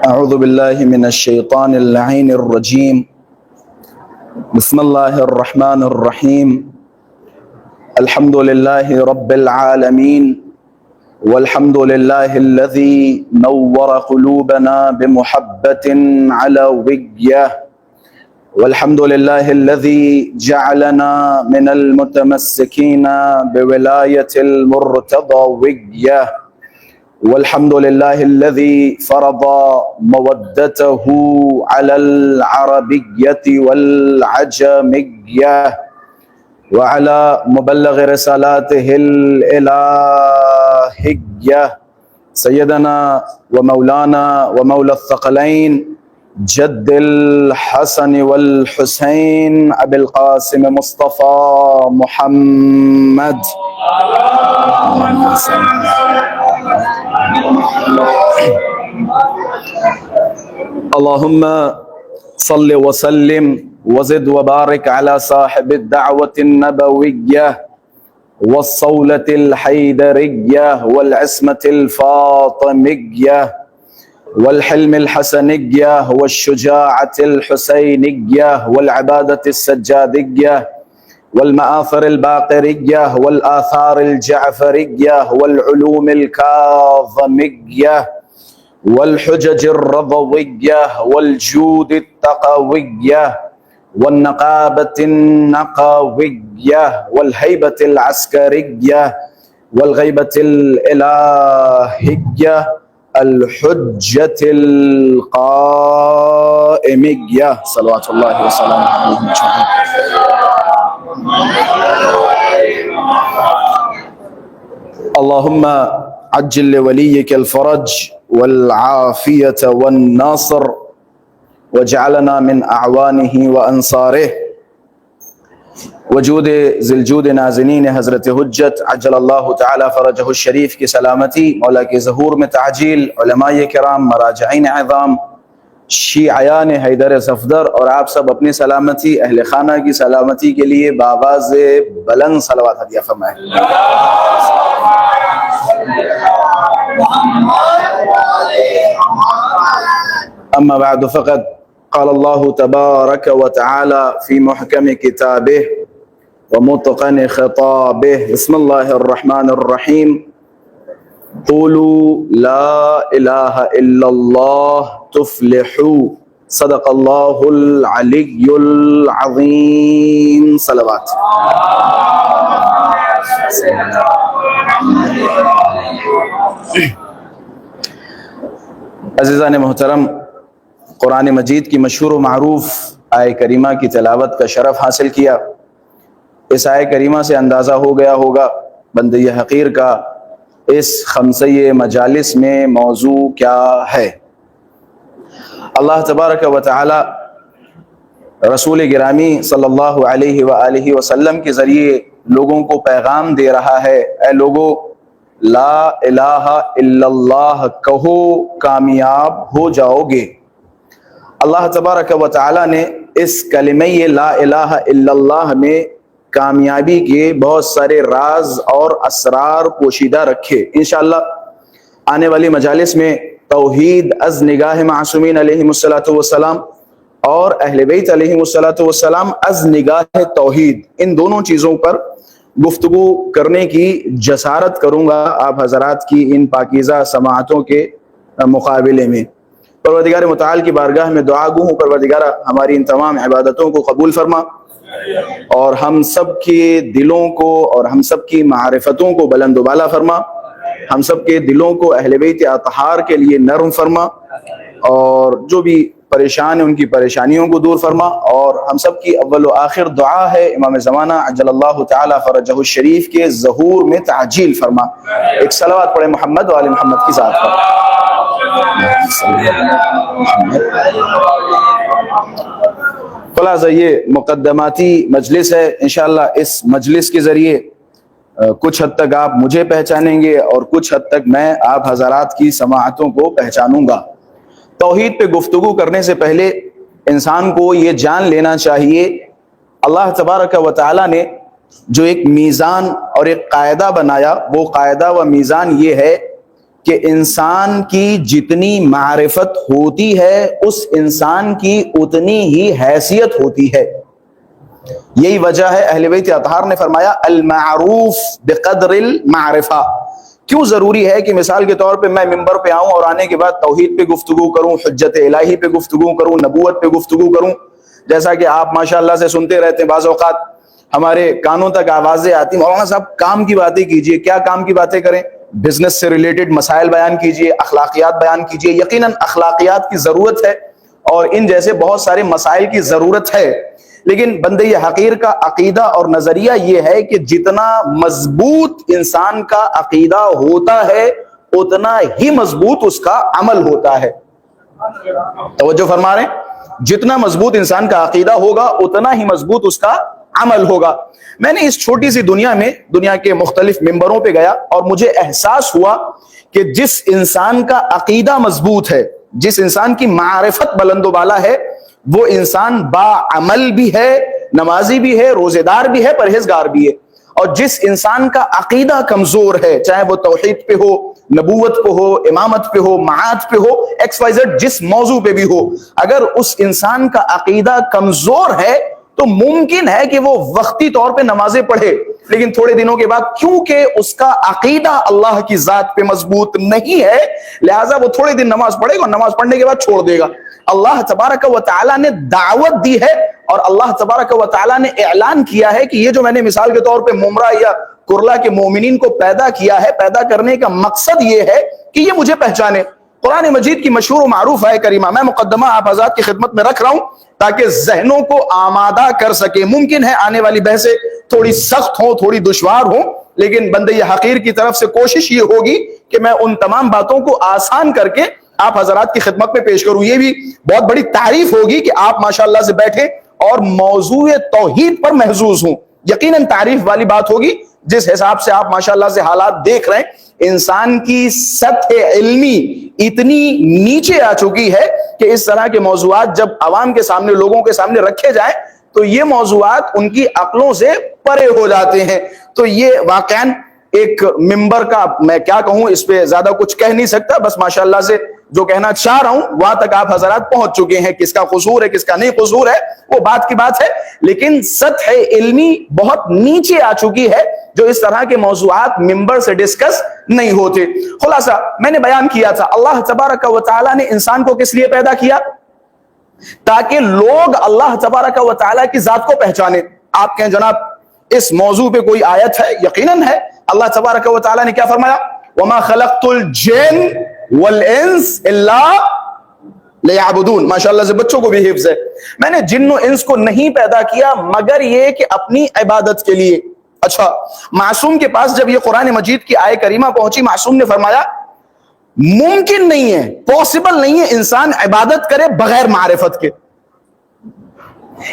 اعوذ باللہ من الشیطان اللعین الرجیم بسم اللہ الرحمن الرحیم الحمد للہ رب العالمین والحمد للہ الذی نور قلوبنا بمحبت علویہ والحمد للہ الذی جعلنا من المتمسکین بولایۃ المرتضویہ والحمد للہ الذی فرض مودته على العربیۃ والعجمیہ وعلى مبلغ رسالاته الالہیہ سیدنا ومولانا ومولا الثقلین جد الحسن والحسین ابی القاسم مصطفى محمد اللہم صل وسلم وزد وبارک علی صاحب الدعوة النبویہ والصولة الحیدریہ والعصمة الفاطمیہ والحلم الحسنیہ والشجاعة الحسینیہ والعبادة السجادیہ والمآثر الباقریہ والآثار الجعفریہ والعلوم الکاظمیہ والحجج الرضویہ والجود التقویہ والنقابة النقویہ والہیبة العسکریہ والغیبة الالہیہ الحجة القائمیہ صلوات اللہ وسلم اللہم عجل لولیک الفرج والعافیة والناصر وجعلنا من اعوانہ وانصارہ وجود ذی الجود نازنین حضرت حجت عجل اللہ تعالی فرجہ الشریف کی سلامتی، مولا کے ظہور میں تعجیل، علماء کرام، مراجعین اعظام، شیعیان حیدر صفدر اور آپ سب اپنی سلامتی، اہل خانہ کی سلامتی کے لیے بآواز بلند صلوات ہدیہ فرمائیں۔ اما بعد فقد قال اللہ تبارک وتعالی فی محکم کتابہ ومتقن خطابہ بسم اللہ الرحمن الرحیم قولوا لا الہ الا اللہ تفلحوا صدق اللہ العلی العظیم صلوات۔ عزیزان محترم، قرآن مجید کی مشہور و معروف آیہ کریمہ کی تلاوت کا شرف حاصل کیا۔ اس آیہ کریمہ سے اندازہ ہو گیا ہوگا بندے حقیر کا اس خمسہ مجالس میں موضوع کیا ہے۔ اللہ تبارک و تعالی رسول گرامی صلی اللہ علیہ وآلہ وسلم کے ذریعے لوگوں کو پیغام دے رہا ہے، اے لوگو لا الہ الا اللہ کہو کامیاب ہو جاؤ گے۔ اللہ تبارک و تعالی نے اس کلمہ لا الہ الا اللہ میں کامیابی کے بہت سارے راز اور اسرار پوشیدہ رکھے۔ انشاءاللہ آنے والی مجالس میں توحید از نگاہ معصومین علیہم السلام اور اہل بیت علیہم السلام از نگاہ توحید، ان دونوں چیزوں پر گفتگو کرنے کی جسارت کروں گا آپ حضرات کی ان پاکیزہ سماعتوں کے مقابلے میں۔ پروردگار متعال کی بارگاہ میں دعا گو ہوں، پروردگارہ ہماری ان تمام عبادتوں کو قبول فرما اور ہم سب کے دلوں کو اور ہم سب کی معرفتوں کو بلند و بالا فرما، ہم سب کے دلوں کو اہل بیت اطہار کے لیے نرم فرما اور جو بھی پریشان ہیں ان کی پریشانیوں کو دور فرما، اور ہم سب کی اول و آخر دعا ہے امام زمانہ عجل اللہ تعالی فرجہ الشریف کے ظہور میں تعجیل فرما۔ ایک صلوات پڑھے محمد و آل محمد کی ذات پر۔ خلاصہ یہ مقدماتی مجلس ہے، انشاءاللہ اس مجلس کے ذریعے کچھ حد تک آپ مجھے پہچانیں گے اور کچھ حد تک میں آپ حضرات کی سماعتوں کو پہچانوں گا۔ توحید پہ گفتگو کرنے سے پہلے انسان کو یہ جان لینا چاہیے اللہ تبارک و تعالی نے جو ایک میزان اور ایک قاعدہ بنایا، وہ قاعدہ و میزان یہ ہے کہ انسان کی جتنی معرفت ہوتی ہے اس انسان کی اتنی ہی حیثیت ہوتی ہے. یہی وجہ ہے اہل بیت اطہار نے فرمایا المعروف بقدر المعرفہ. کیوں ضروری ہے کہ مثال کے طور پہ میں ممبر پہ آؤں اور آنے کے بعد توحید پہ گفتگو کروں, حجت الہی پہ گفتگو کروں, نبوت پہ گفتگو کروں, جیسا کہ آپ ماشاءاللہ سے سنتے رہتے ہیں, بعض اوقات ہمارے کانوں تک آوازیں آتی, مولانا صاحب کام کی باتیں کیجئے. کیا کام کی باتیں کریں؟ بزنس سے ریلیٹڈ مسائل بیان کیجئے, اخلاقیات بیان کیجئے. یقیناً اخلاقیات کی ضرورت ہے اور ان جیسے بہت سارے مسائل کی ضرورت ہے, لیکن بندے حقیر کا عقیدہ اور نظریہ یہ ہے کہ جتنا مضبوط انسان کا عقیدہ ہوتا ہے اتنا ہی مضبوط اس کا عمل ہوتا ہے. توجہ فرما رہے ہیں؟ جتنا مضبوط انسان کا عقیدہ ہوگا اتنا ہی مضبوط اس کا عمل ہوگا. میں نے اس چھوٹی سی دنیا میں دنیا کے مختلف ممبروں پہ گیا اور مجھے احساس ہوا کہ جس انسان کا عقیدہ مضبوط ہے, جس انسان کی معرفت بلند و بالا ہے, وہ انسان با عمل بھی ہے, نمازی بھی ہے, روزے دار بھی ہے, پرہیزگار بھی ہے. اور جس انسان کا عقیدہ کمزور ہے, چاہے وہ توحید پہ ہو, نبوت پہ ہو, امامت پہ ہو, معاد پہ ہو, ایکس وائی زیڈ جس موضوع پہ بھی ہو, اگر اس انسان کا عقیدہ کمزور ہے تو ممکن ہے کہ وہ وقتی طور پہ نمازیں پڑھے, لیکن تھوڑے دنوں کے بعد کیونکہ اس کا عقیدہ اللہ کی ذات پہ مضبوط نہیں ہے, لہٰذا وہ تھوڑے دن نماز پڑھے گا, نماز پڑھنے کے بعد چھوڑ دے گا. اللہ تبارک و تعالیٰ نے دعوت دی ہے اور اللہ تبارک و تعالیٰ نے اعلان کیا ہے کہ یہ جو میں نے مثال کے طور پہ ممرہ یا کرلا کے مومنین کو پیدا کیا ہے, پیدا کرنے کا مقصد یہ ہے کہ یہ مجھے پہچانے. قرآن مجید کی مشہور و معروف آیت کریمہ میں مقدمہ آپ حضرات کی خدمت میں رکھ رہا ہوں تاکہ ذہنوں کو آمادہ کر سکے. ممکن ہے آنے والی بحثیں تھوڑی سخت ہوں, تھوڑی دشوار ہوں, لیکن بندے حقیر کی طرف سے کوشش یہ ہوگی کہ میں ان تمام باتوں کو آسان کر کے آپ حضرات کی خدمت میں پیش کروں. یہ بھی بہت بڑی تعریف ہوگی کہ آپ ماشاءاللہ سے بیٹھیں اور موضوع توحید پر محظوظ ہوں. یقیناً تعریف والی بات ہوگی. جس حساب سے آپ ماشاءاللہ سے حالات دیکھ رہے ہیں, انسان کی سطح علمی اتنی نیچے آ چکی ہے کہ اس طرح کے موضوعات جب عوام کے سامنے, لوگوں کے سامنے رکھے جائیں تو یہ موضوعات ان کی عقلوں سے پرے ہو جاتے ہیں. تو یہ واقعاً ایک ممبر کا میں کیا کہوں, اس پہ زیادہ کچھ کہہ نہیں سکتا, بس ماشاءاللہ سے جو کہنا چاہ رہا ہوں وہاں تک آپ حضرات پہنچ چکے ہیں. کس کا قصور ہے کس کا نہیں قصور ہے وہ بات کی بات ہے, لیکن سطح علمی بہت نیچے آ چکی ہے جو اس طرح کے موضوعات ممبر سے ڈسکس نہیں ہوتے. خلاصہ میں نے بیان کیا تھا, اللہ تبارک و تعالیٰ نے انسان کو کس لیے پیدا کیا؟ تاکہ لوگ اللہ تبارک و تعالیٰ کی ذات کو پہچانے. آپ کہیں جناب اس موضوع پہ کوئی آیت ہے؟ یقیناً ہے. اللہ تبارک و تعالیٰ نے کیا فرمایا؟ وَمَا خَلَقْتُ الْجِنَّ وَالْإِنسَ إِلَّا لِيَعْبُدُونَ. ماشاءاللہ سے بچوں کو بھی حفظ ہے. میں نے جن و انس کو نہیں پیدا کیا مگر یہ کہ اپنی عبادت کے لیے. اچھا, معصوم کے پاس جب یہ قرآن مجید کی آیت کریمہ پہنچی, معصوم نے فرمایا ممکن نہیں ہے, پاسبل نہیں ہے انسان عبادت کرے بغیر معرفت کے.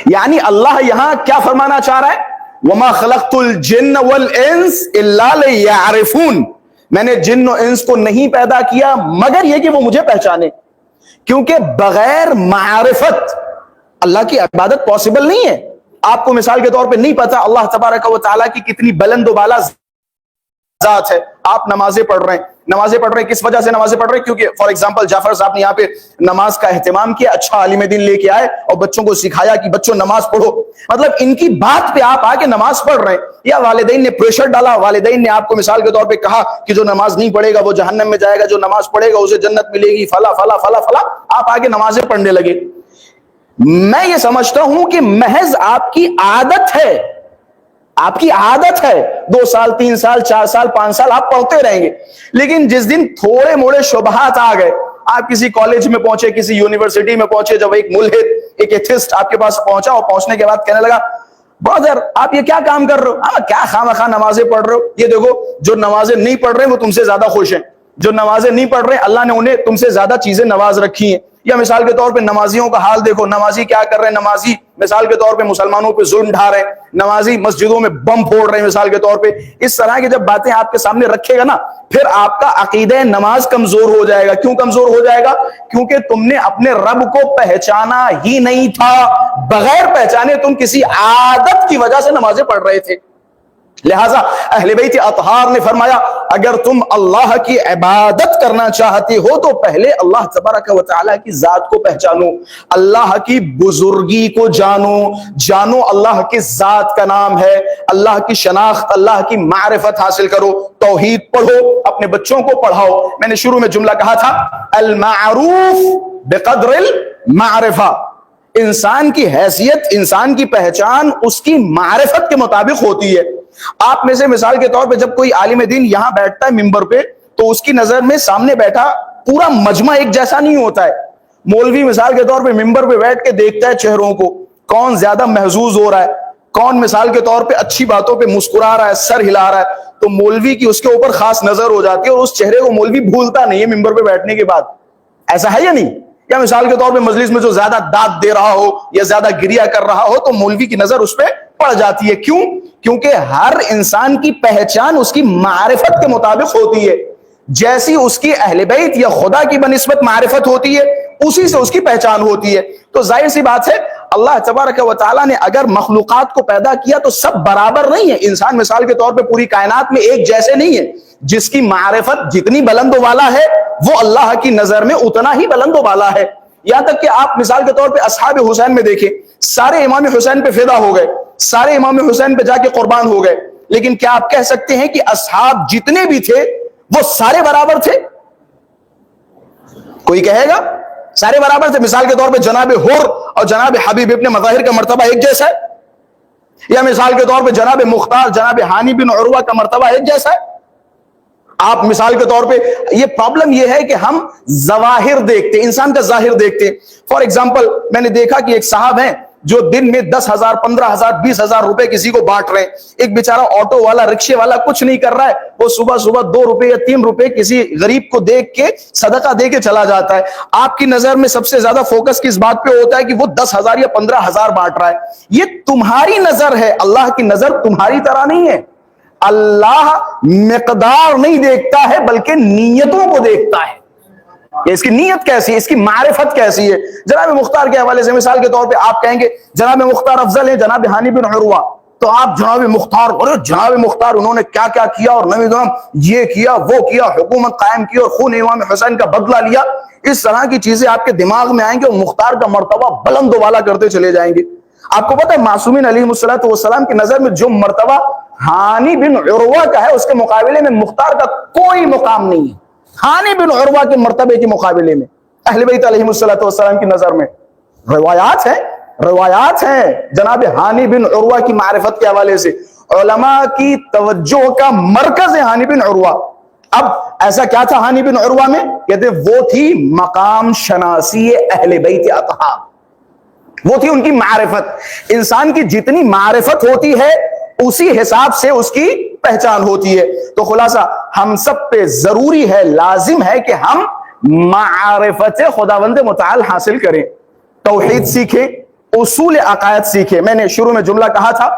یعنی اللہ یہاں کیا فرمانا چاہ رہا ہے؟ وَمَا خَلَقْتُ الْجِنَّ وَالْإِنسَ إِلَّا لِيَعْرِفُونَ. میں نے جن و انس کو نہیں پیدا کیا مگر یہ کہ وہ مجھے پہچانے, کیونکہ بغیر معرفت اللہ کی عبادت پاسبل نہیں ہے. آپ کو مثال کے طور پہ نہیں پتا اللہ تبارک و تعالیٰ کی کتنی بلند و بالا ذات ہے. آپ نمازیں پڑھ رہے ہیں, کس وجہ سے نمازیں پڑھ رہے ہیں؟ کیونکہ فار ایگزامپل جعفر صاحب نے یہاں پہ نماز کا اہتمام کیا, اچھا عالم دین لے کے آئے اور بچوں کو سکھایا کہ بچوں نماز پڑھو. مطلب ان کی بات پہ آپ آ کے نماز پڑھ رہے ہیں, یا والدین نے پریشر ڈالا, والدین نے آپ کو مثال کے طور پہ کہا کہ جو نماز نہیں پڑھے گا وہ جہنم میں جائے گا, جو نماز پڑھے گا اسے جنت ملے گی, فلا فلا فلا فلا. آپ آگے نمازیں پڑھنے لگے. میں یہ سمجھتا ہوں کہ محض آپ کی عادت ہے, آپ کی عادت ہے. 2 سال 3 سال 4 سال 5 سال آپ پڑھتے رہیں گے, لیکن جس دن تھوڑے موڑے شبہات آ گئے, آپ کسی کالج میں پہنچے, کسی یونیورسٹی میں پہنچے, جب ایک ملحد, ایک ایتھسٹ آپ کے پاس پہنچا اور پہنچنے کے بعد کہنے لگا برادر آپ یہ کیا کام کر رہے ہو, کیا خواہ نمازیں پڑھ رہے ہو, یہ دیکھو جو نمازیں نہیں پڑھ رہے ہیں وہ تم سے زیادہ خوش ہیں, جو نمازیں نہیں پڑھ رہے ہیں اللہ نے انہیں تم سے زیادہ چیزیں نواز رکھی ہیں. یا مثال کے طور پہ نمازیوں کا حال دیکھو, نمازی کیا کر رہے ہیں, نمازی مثال کے طور پہ مسلمانوں پہ ظلم ڈھا رہے ہیں, نمازی مسجدوں میں بم پھوڑ رہے ہیں مثال کے طور پہ. اس طرح کی جب باتیں آپ کے سامنے رکھے گا نا, پھر آپ کا عقیدہ نماز کمزور ہو جائے گا. کیوں کمزور ہو جائے گا؟ کیونکہ تم نے اپنے رب کو پہچانا ہی نہیں تھا. بغیر پہچانے تم کسی عادت کی وجہ سے نمازیں پڑھ رہے تھے. لہٰذا اہل بیت اطہار نے فرمایا اگر تم اللہ کی عبادت کرنا چاہتے ہو تو پہلے اللہ تبارک و تعالیٰ کی ذات کو پہچانو، اللہ کی بزرگی کو جانو اللہ کی ذات کا نام ہے، اللہ کی شناخت، اللہ کی معرفت حاصل کرو، توحید پڑھو، اپنے بچوں کو پڑھاؤ۔ میں نے شروع میں جملہ کہا تھا المعروف بقدر المعرفہ، انسان کی حیثیت، انسان کی پہچان اس کی معرفت کے مطابق ہوتی ہے۔ آپ میں سے مثال کے طور پہ جب کوئی عالم دین یہاں بیٹھتا ہے ممبر پہ تو اس کی نظر میں سامنے بیٹھا پورا مجمع ایک جیسا نہیں ہوتا ہے۔ مولوی مثال کے طور پہ ممبر پہ بیٹھ کے دیکھتا ہے چہروں کو، کون زیادہ محظوظ ہو رہا ہے، کون مثال کے طور پہ اچھی باتوں پہ مسکرا رہا ہے، سر ہلا رہا ہے، تو مولوی کی اس کے اوپر خاص نظر ہو جاتی ہے اور اس چہرے کو مولوی بھولتا نہیں ہے ممبر پہ بیٹھنے کے بعد۔ ایسا ہے یا نہیں؟ یا مثال کے طور پہ مجلس میں جو زیادہ داد دے رہا ہو یا زیادہ گریہ کر رہا ہو تو مولوی کی نظر اس پہ پڑ جاتی ہے۔ کیوں؟ کیونکہ ہر انسان کی پہچان اس کی معرفت کے مطابق ہوتی ہے۔ جیسی اس کی اہل بیت یا خدا کی بنسبت معرفت ہوتی ہے اسی سے اس کی پہچان ہوتی ہے۔ تو ظاہر سی بات ہے اللہ تبارک و تعالیٰ نے اگر مخلوقات کو پیدا کیا تو سب برابر نہیں ہے۔ انسان مثال کے طور پہ پوری کائنات میں ایک جیسے نہیں ہے۔ جس کی معرفت جتنی بلند و بالا ہے وہ اللہ کی نظر میں اتنا ہی بلند و بالا ہے۔ یہاں تک کہ آپ مثال کے طور پہ اصحاب حسین میں دیکھیں، سارے امام حسین پہ فدا ہو گئے، سارے امام حسین پہ جا کے قربان ہو گئے، لیکن کیا آپ کہہ سکتے ہیں کہ اصحاب جتنے بھی تھے وہ سارے برابر تھے؟ کوئی کہے گا سارے برابر تھے؟ مثال کے طور پہ جناب حر اور جناب حبیب ابن مظاہر کا مرتبہ ایک جیسا ہے؟ یا مثال کے طور پہ جناب مختار جناب ہانی بن عروہ کا مرتبہ ایک جیسا ہے؟ آپ مثال کے طور پہ یہ پرابلم یہ ہے کہ ہم ظواہر دیکھتے، انسان کا ظاہر دیکھتے۔ فار ایگزامپل میں نے دیکھا کہ ایک صاحب ہیں جو دن میں 10,000 15,000 20,000 روپے کسی کو بانٹ رہے ہیں۔ ایک بیچارہ آٹو والا رکشے والا کچھ نہیں کر رہا ہے، وہ صبح صبح 2 روپے یا 3 روپے کسی غریب کو دیکھ کے صدقہ دے کے چلا جاتا ہے۔ آپ کی نظر میں سب سے زیادہ فوکس کس بات پہ ہوتا ہے کہ وہ 10,000 یا 15,000 بانٹ رہا ہے۔ یہ تمہاری نظر ہے، اللہ کی نظر تمہاری طرح نہیں ہے۔ اللہ مقدار نہیں دیکھتا ہے بلکہ نیتوں کو دیکھتا ہے کہ اس کی نیت کیسی ہے، اس کی معرفت کیسی ہے۔ جناب مختار کے حوالے سے مثال کے طور پہ آپ کہیں گے جناب مختار افضل ہے جناب ہانی بن عروہ، تو آپ جناب مختار، اور جناب مختار انہوں نے کیا کیا کیا اور نبی یہ کیا وہ کیا، حکومت قائم کی اور خون امام حسین کا بدلہ لیا، اس طرح کی چیزیں آپ کے دماغ میں آئیں گے اور مختار کا مرتبہ بلند و بالا کرتے چلے جائیں گے۔ آپ کو پتہ ہے معصومین علیہ السلام کی نظر میں جو مرتبہ ہانی بن عروہ کا ہے اس کے مقابلے میں مختار کا کوئی مقام نہیں ہے۔ ہانی بن عروہ کے مرتبے کے مقابلے میں اہل بیت علیہ السلام کی نظر میں روایات ہیں جناب ہانی بن عروہ کی معرفت کے حوالے سے۔ علماء کی توجہ کا مرکز ہے ہانی بن عروہ۔ اب ایسا کیا تھا ہانی بن عروہ میں؟ کہتے وہ تھی مقام شناسی اہل بیت اطہار، وہ تھی ان کی معرفت۔ انسان کی جتنی معرفت ہوتی ہے اسی حساب سے اس کی پہچان ہوتی ہے۔ تو خلاصہ ہم سب پہ ضروری ہے، لازم ہے کہ ہم معرفت خداوند متعال حاصل کریں، توحید سیکھیں، اصول عقائد سیکھیں۔ میں نے شروع میں جملہ کہا تھا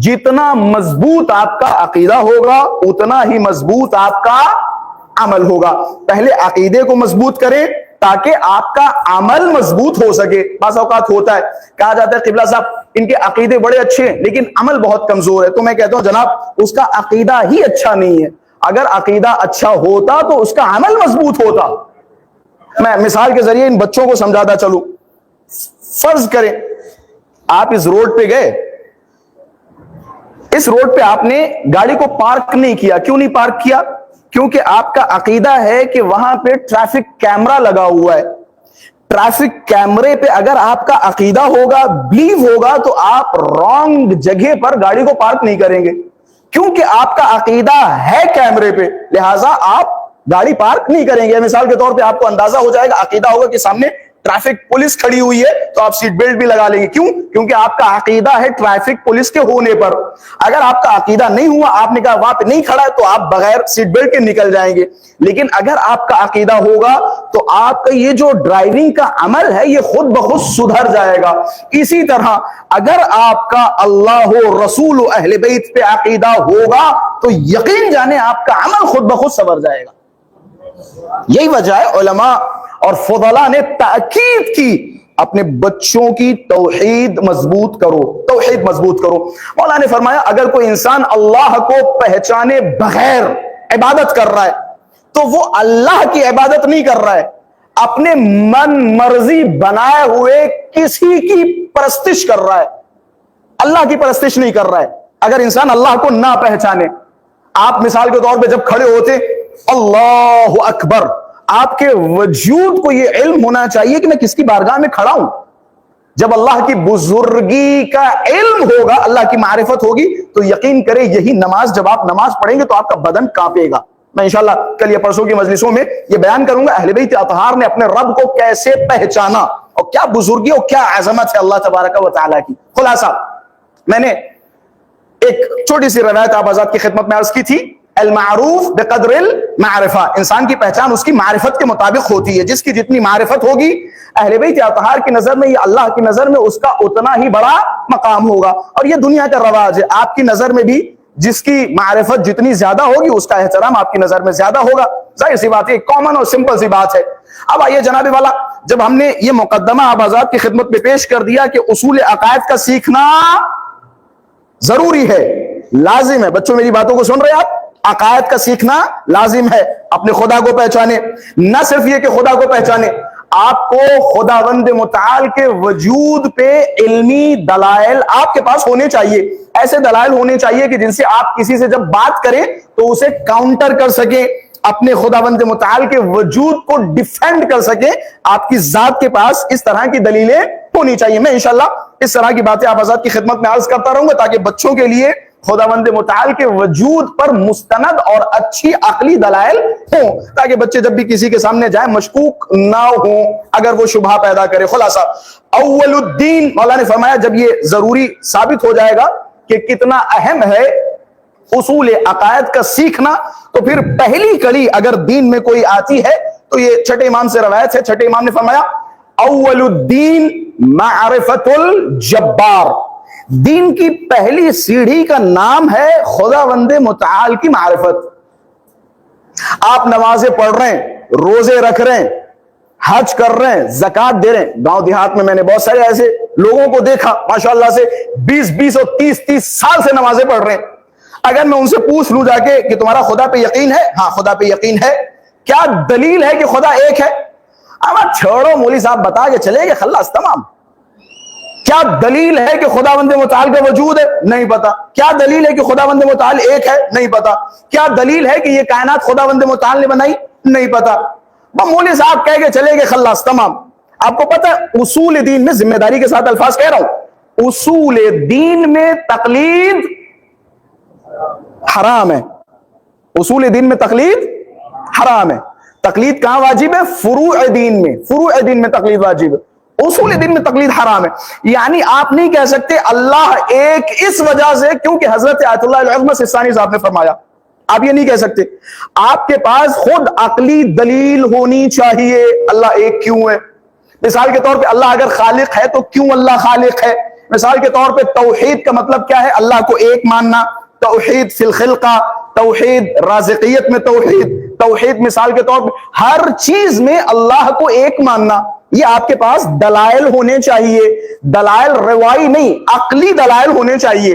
جتنا مضبوط آپ کا عقیدہ ہوگا اتنا ہی مضبوط آپ کا عمل ہوگا۔ پہلے عقیدے کو مضبوط کریں تاکہ آپ کا عمل مضبوط ہو سکے۔ بعض اوقات ہوتا ہے کہا جاتا ہے قبلہ صاحب ان کے عقیدے بڑے اچھے ہیں لیکن عمل بہت کمزور ہے، تو میں کہتا ہوں جناب اس کا عقیدہ ہی اچھا نہیں ہے۔ اگر عقیدہ اچھا ہوتا تو اس کا عمل مضبوط ہوتا۔ میں مثال کے ذریعے ان بچوں کو سمجھاتا چلوں۔ فرض کریں آپ اس روڈ پہ گئے، اس روڈ پہ آپ نے گاڑی کو پارک نہیں کیا۔ کیوں نہیں پارک کیا؟ کیونکہ آپ کا عقیدہ ہے کہ وہاں پہ ٹریفک کیمرہ لگا ہوا ہے۔ ٹریفک کیمرے پہ اگر آپ کا عقیدہ ہوگا، بلیو ہوگا، تو آپ رانگ جگہ پر گاڑی کو پارک نہیں کریں گے، کیونکہ آپ کا عقیدہ ہے کیمرے پہ، لہٰذا آپ گاڑی پارک نہیں کریں گے۔ مثال کے طور پہ آپ کو اندازہ ہو جائے گا، عقیدہ ہوگا کہ سامنے ٹریفک پولیس کھڑی ہوئی ہے تو آپ سیٹ بیلٹ بھی لگا لیں گے۔ کیوں؟ کیونکہ آپ کا عقیدہ ہے ٹریفک پولیس کے ہونے پر۔ اگر آپ کا عقیدہ نہیں ہوا، آپ نے کہا وہاں پہ نہیں کھڑا ہے، تو آپ بغیر سیٹ بیلٹ کے نکل جائیں گے۔ لیکن اگر آپ کا عقیدہ ہوگا تو آپ کا یہ جو ڈرائیونگ کا عمل ہے یہ خود بخود سدھر جائے گا۔ اسی طرح اگر آپ کا اللہ و رسول و اہل بیت پہ عقیدہ ہوگا تو یقین جانے آپ کا عمل خود بخود سنور جائے گا۔ یہی وجہ ہے علماء اور فضلاء نے تاکید کی اپنے بچوں کی توحید مضبوط کرو، توحید مضبوط کرو۔ مولا نے فرمایا اگر کوئی انسان اللہ کو پہچانے بغیر عبادت کر رہا ہے تو وہ اللہ کی عبادت نہیں کر رہا ہے، اپنے من مرضی بنائے ہوئے کسی کی پرستش کر رہا ہے، اللہ کی پرستش نہیں کر رہا ہے۔ اگر انسان اللہ کو نہ پہچانے، آپ مثال کے طور پہ جب کھڑے ہوتے اللہ اکبر، آپ کے وجود کو یہ علم ہونا چاہیے کہ میں کس کی بارگاہ میں کھڑا ہوں۔ جب اللہ کی بزرگی کا علم ہوگا، اللہ کی معرفت ہوگی، تو یقین کرے یہی نماز جب آپ نماز پڑھیں گے تو آپ کا بدن کانپے گا۔ میں انشاءاللہ کل یا پرسوں کی مجلسوں میں یہ بیان کروں گا اہل بیت اطہار نے اپنے رب کو کیسے پہچانا اور کیا بزرگی اور کیا عظمت ہے اللہ تبارک و تعالیٰ کی۔ خلاصہ میں نے ایک چھوٹی سی روایت آپ حضرات کی خدمت میں عرض کی تھی، المعروف بقدر المعرفہ، انسان کی پہچان اس کی معرفت کے مطابق ہوتی ہے، جس کی جتنی معرفت ہوگی اہل بیت اطہار کی نظر میں یا اللہ کی نظر میں اس کا اتنا ہی بڑا مقام ہوگا۔ اور یہ دنیا کا رواج ہے، آپ کی نظر میں بھی جس کی معرفت جتنی زیادہ ہوگی اس کا احترام آپ کی نظر میں زیادہ ہوگا، ظاہر سی بات ہے، کامن اور سمپل سی بات ہے۔ اب آئیے جناب والا، جب ہم نے یہ مقدمہ آپ حضرات کی خدمت میں پیش کر دیا کہ اصول عقائد کا سیکھنا ضروری ہے، لازم ہے، بچوں میری باتوں کو سن رہے ہیں آپ، عقائد کا سیکھنا لازم ہے، اپنے خدا کو پہچانے، نہ صرف یہ کہ خدا کو پہچانے، آپ کو خداوند متعال کے وجود پہ علمی دلائل آپ کے پاس ہونے چاہیے، ایسے دلائل ہونے چاہیے کہ جن سے آپ کسی سے جب بات کریں تو اسے کاؤنٹر کر سکیں، اپنے خداوند متعال کے وجود کو ڈیفینڈ کر سکیں۔ آپ کی ذات کے پاس اس طرح کی دلیلیں ہونی چاہیے۔ میں انشاءاللہ اس طرح کی باتیں آپ حضرات کی خدمت میں عرض کرتا رہوں گا تاکہ بچوں کے لیے خداوند متعال کے وجود پر مستند اور اچھی عقلی دلائل ہوں، تاکہ بچے جب بھی کسی کے سامنے جائیں مشکوک نہ ہوں اگر وہ شبہ پیدا کرے۔ خلاصہ اول الدین، مولا نے فرمایا جب یہ ضروری ثابت ہو جائے گا کہ کتنا اہم ہے اصول عقائد کا سیکھنا، تو پھر پہلی کڑی اگر دین میں کوئی آتی ہے تو یہ چھٹے امام سے روایت ہے، چھٹے امام نے فرمایا اول الدین معرفت الجبار، دین کی پہلی سیڑھی کا نام ہے خداوند متعال کی معرفت۔ آپ نمازیں پڑھ رہے ہیں، روزے رکھ رہے ہیں، حج کر رہے ہیں، زکوٰۃ دے رہے ہیں، گاؤں دیہات میں میں نے بہت سارے ایسے لوگوں کو دیکھا ماشاءاللہ سے 20 اور 30 سال سے نمازیں پڑھ رہے ہیں۔ اگر میں ان سے پوچھ لوں جا کے کہ تمہارا خدا پہ یقین ہے؟ ہاں خدا پہ یقین ہے۔ کیا دلیل ہے کہ خدا ایک ہے؟ اب چھوڑو مولوی صاحب بتا کے چلے گئے، خلاص تمام۔ کیا دلیل ہے کہ خداوند متعال کا وجود ہے؟ نہیں پتا۔ کیا دلیل ہے کہ خداوند متعال ایک ہے؟ نہیں پتا۔ کیا دلیل ہے کہ یہ کائنات خداوند متعال نے بنائی؟ نہیں پتا۔ مولوی صاحب کہہ کے چلے گئے، خلاص تمام۔ آپ کو پتا ہے اصول دین میں، ذمہ داری کے ساتھ الفاظ کہہ رہا ہوں، اصول دین میں تقلید حرام ہے۔ اصول دین میں تقلید حرام ہے۔ تقلید کہاں واجب ہے؟ فروع دین میں، فروع دین میں تقلید واجب ہے، اصول دین میں تقلید حرام ہے۔ یعنی آپ نہیں کہہ سکتے اللہ ایک اس وجہ سے کیونکہ حضرت آیت اللہ العظمہ سستانی صاحب نے فرمایا، آپ یہ نہیں کہہ سکتے۔ آپ کے پاس خود عقلی دلیل ہونی چاہیے اللہ ایک کیوں ہے۔ مثال کے طور پہ اللہ اگر خالق ہے تو کیوں اللہ خالق ہے؟ مثال کے طور پہ توحید کا مطلب کیا ہے؟ اللہ کو ایک ماننا، توحید فی الخلقہ، توحید رازقیت میں، توحید مثال کے طور پہ ہر چیز میں اللہ کو ایک ماننا، یہ آپ کے پاس دلائل ہونے چاہیے، دلائل روایی نہیں، عقلی دلائل ہونے چاہیے۔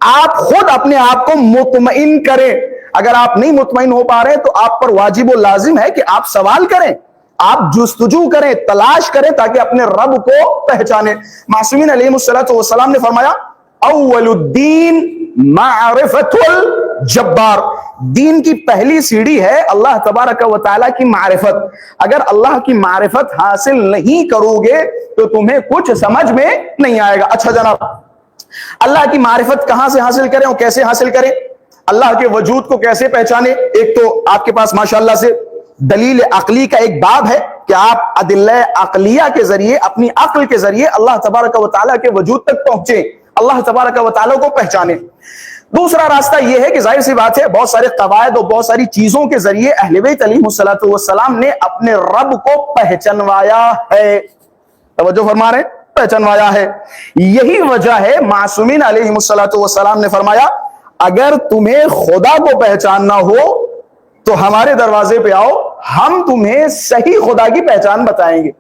آپ خود اپنے آپ کو مطمئن کریں، اگر آپ نہیں مطمئن ہو پا رہے تو آپ پر واجب و لازم ہے کہ آپ سوال کریں، آپ جستجو کریں، تلاش کریں تاکہ اپنے رب کو پہچانیں۔ معصومین علیہ السلام نے فرمایا اول الدین معرفت الجبار، دین کی پہلی سیڑھی ہے اللہ تبارک و تعالیٰ کی معرفت۔ اگر اللہ کی معرفت حاصل نہیں کرو گے تو تمہیں کچھ سمجھ میں نہیں آئے گا۔ اچھا جناب، اللہ کی معرفت کہاں سے حاصل کریں اور کیسے حاصل کریں؟ اللہ کے وجود کو کیسے پہچانے؟ ایک تو آپ کے پاس ماشاءاللہ سے دلیل عقلی کا ایک باب ہے کہ آپ ادلہ عقلیہ کے ذریعے، اپنی عقل کے ذریعے اللہ تبارک و تعالیٰ کے وجود تک پہنچیں، اللہ تبارک و تعالیٰ کو پہچانے۔ دوسرا راستہ یہ ہے کہ ظاہر سی بات ہے بہت سارے قواعد اور بہت ساری چیزوں کے ذریعے اہل بیت علیہ السلام نے اپنے رب کو پہچنوایا ہے۔ توجہ فرما رہے ہیں؟ پہچنوایا ہے۔ یہی وجہ ہے معصومین علیہ السلام نے فرمایا اگر تمہیں خدا کو پہچاننا ہو تو ہمارے دروازے پہ آؤ، ہم تمہیں صحیح خدا کی پہچان بتائیں گے۔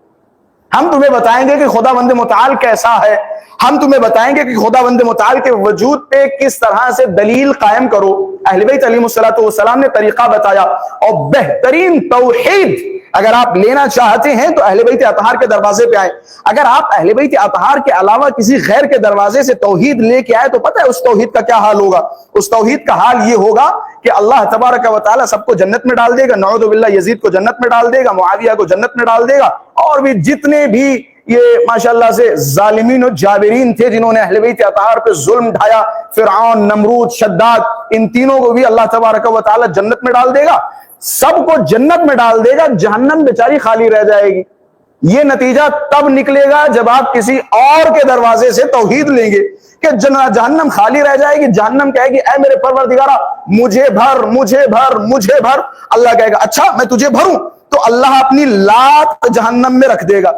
ہم تمہیں بتائیں گے کہ خداوند متعال کیسا ہے، ہم تمہیں بتائیں گے کہ خداوند متعال کے وجود پہ کس طرح سے دلیل قائم کرو۔ اہل بیت علیہ السلام نے طریقہ بتایا، اور بہترین توحید اگر آپ لینا چاہتے ہیں تو اہل بیت اطہار کے دروازے پہ آئیں۔ اگر آپ اہل بیت اطہار کے علاوہ کسی غیر کے دروازے سے توحید لے کے آئے تو پتہ ہے اس توحید کا کیا حال ہوگا؟ اس توحید کا حال یہ ہوگا کہ اللہ تبارک و تعالیٰ سب کو جنت میں ڈال دے گا، نعوذ باللہ یزید کو جنت میں ڈال دے گا، معاویہ کو جنت میں ڈال دے گا، اور بھی جتنے بھی یہ ماشاءاللہ سے ظالمین و جابرین تھے جنہوں نے اہل بیت اطہار پہ ظلم ڈھایا، فرعون، نمرود، شداد، ان تینوں کو بھی اللہ تبارک و تعالیٰ جنت میں ڈال دے گا، سب کو جنت میں ڈال دے گا، جہنم بیچاری خالی رہ جائے گی۔ یہ نتیجہ تب نکلے گا جب آپ کسی اور کے دروازے سے توحید لیں گے کہ جہنم خالی رہ جائے گی، جہنم کہے گی اے میرے پروردگارا مجھے بھر مجھے بھر مجھے بھر، اللہ کہے گا اچھا میں تجھے بھروں، تو اللہ اپنی لات جہنم میں رکھ دے گا،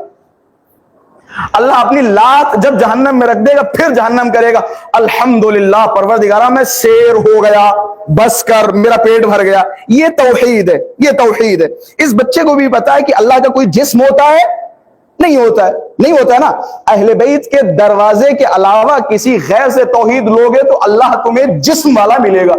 اللہ اپنی لات جب جہنم میں رکھ دے گا پھر جہنم کرے گا الحمدللہ پروردگارا میں سیر ہو گیا، بس کر میرا پیٹ بھر گیا۔ یہ توحید ہے، یہ توحید ہے۔ اس بچے کو بھی پتا ہے کہ اللہ کا کوئی جسم ہوتا ہے؟ نہیں ہوتا ہے، نہیں ہوتا ہے نا۔ اہل بیت کے دروازے کے علاوہ کسی غیر سے توحید لوگے تو اللہ تمہیں جسم والا ملے گا،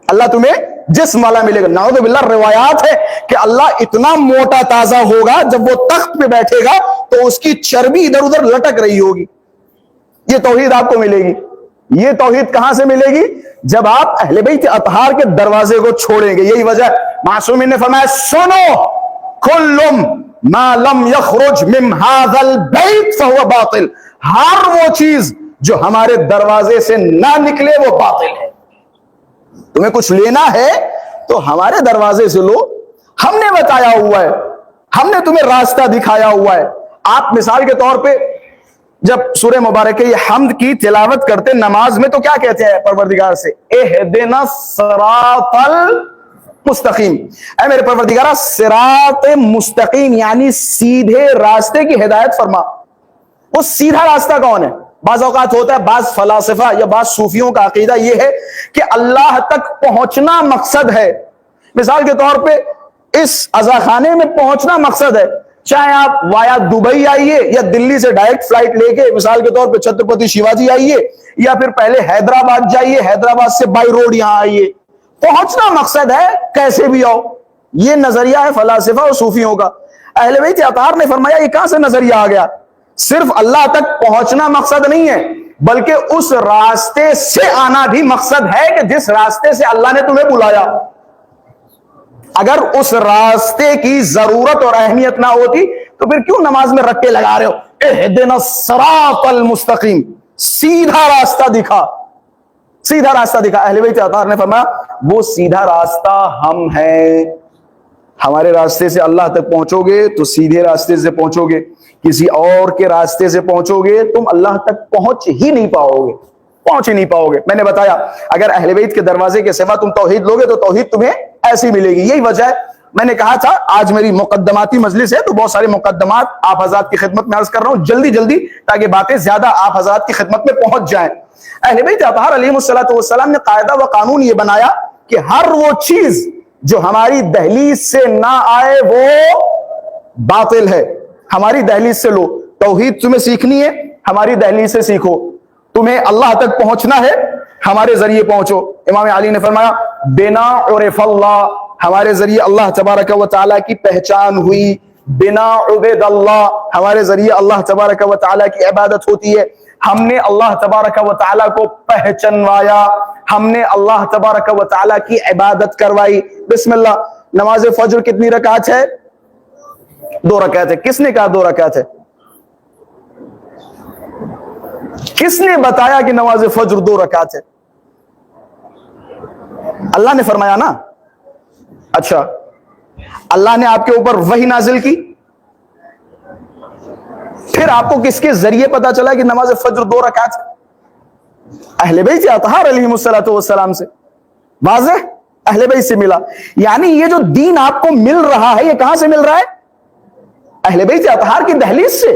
اللہ تمہیں جسم والا ملے گا۔ نعوذ باللہ روایات ہے کہ اللہ اتنا موٹا تازہ ہوگا جب وہ تخت پہ بیٹھے گا تو اس کی چربی ادھر ادھر لٹک رہی ہوگی۔ یہ توحید آپ کو ملے گی۔ یہ توحید کہاں سے ملے گی؟ جب آپ اہل بیت اطہار کے دروازے کو چھوڑیں گے۔ یہی وجہ معصومین نے فرمایا سنو کل ما لم یخرج من ھذا البیت فہو باطل، ہر وہ چیز جو ہمارے دروازے سے نہ نکلے وہ باطل ہے۔ تمہیں کچھ لینا ہے تو ہمارے دروازے سے لو، ہم نے بتایا ہوا ہے، ہم نے تمہیں راستہ دکھایا ہوا ہے۔ آپ مثال کے طور پہ جب سورہ مبارکہ یہ حمد کی تلاوت کرتے نماز میں تو کیا کہتے ہیں پروردگار سے؟ اہدنا الصراط المستقیم، اے میرے پروردگارہ صراط مستقیم یعنی سیدھے راستے کی ہدایت فرما۔ وہ سیدھا راستہ کون ہے؟ بعض اوقات ہوتا ہے بعض فلاسفہ یا بعض صوفیوں کا عقیدہ یہ ہے کہ اللہ تک پہنچنا مقصد ہے۔ مثال کے طور پہ اس عزاخانے میں پہنچنا مقصد ہے، چاہے آپ وایا دبئی آئیے یا دلی سے ڈائریکٹ فلائٹ لے کے مثال کے طور پہ چھترپتی شیواجی آئیے، یا پھر پہلے حیدرآباد جائیے، حیدرآباد سے بائی روڈ یہاں آئیے، پہنچنا مقصد ہے، کیسے بھی آؤ۔ یہ نظریہ ہے فلاسفہ اور صوفیوں کا۔ اہل بیت اطہار نے فرمایا یہ کہاں سے نظریہ آ گیا؟ صرف اللہ تک پہنچنا مقصد نہیں ہے بلکہ اس راستے سے آنا بھی مقصد ہے کہ جس راستے سے اللہ نے تمہیں بلایا۔ اگر اس راستے کی ضرورت اور اہمیت نہ ہوتی تو پھر کیوں نماز میں رٹے لگا رہے ہو؟ اہدنا الصراط المستقیم، سیدھا راستہ دکھا، سیدھا راستہ دکھا۔ اہل بیت اطہار نے فرمایا وہ سیدھا راستہ ہم ہیں۔ ہمارے راستے سے اللہ تک پہنچو گے تو سیدھے راستے سے پہنچو گے، کسی اور کے راستے سے پہنچو گے تم اللہ تک پہنچ ہی نہیں پاؤ گے، پہنچ ہی نہیں پاؤ گے۔ میں نے بتایا اگر اہل بیت کے دروازے کے سوا تم توحید لوگے تو توحید تمہیں ایسی ملے گی۔ یہی وجہ ہے میں نے کہا تھا آج میری مقدماتی مجلس ہے تو بہت سارے مقدمات آپ حضرات کی خدمت میں عرض کر رہا ہوں جلدی جلدی، تاکہ باتیں زیادہ آپ حضرات کی خدمت میں پہنچ جائیں۔ اہل بیت اطہار علیہ السلام نے قاعدہ و قانون یہ بنایا کہ ہر وہ چیز جو ہماری دہلیز سے نہ آئے وہ باطل ہے۔ ہماری دہلیز سے لو، توحید تمہیں سیکھنی ہے ہماری دہلیز سے سیکھو، تمہیں اللہ تک پہنچنا ہے ہمارے ذریعے پہنچو۔ امام علی نے فرمایا بنا عرف اللہ، ہمارے ذریعے اللہ تبارک و تعالیٰ کی پہچان ہوئی، بنا عبید اللہ، ہمارے ذریعے اللہ تبارک و تعالیٰ کی عبادت ہوتی ہے۔ ہم نے اللہ تبارک و تعالیٰ کو پہچنوایا، ہم نے اللہ تبارک و تعالیٰ کی عبادت کروائی۔ بسم اللہ، نماز فجر کتنی رکعت ہے؟ 2 رکعت ہے۔ کس نے کہا 2 رکعت ہے؟ کس نے بتایا کہ نماز فجر 2 رکعت ہے؟ اللہ نے فرمایا نا۔ اچھا، اللہ نے آپ کے اوپر وحی نازل کی، پھر آپ کو کس کے ذریعے پتا چلا کہ نماز فجر 2 رکعت ہے؟ اہل بیت اطہار علیہ السلام سے، واضح اہل بیت سے ملا۔ یعنی یہ جو دین آپ کو مل رہا ہے یہ کہاں سے مل رہا ہے؟ اہل بیت اطہار کی دہلیز سے،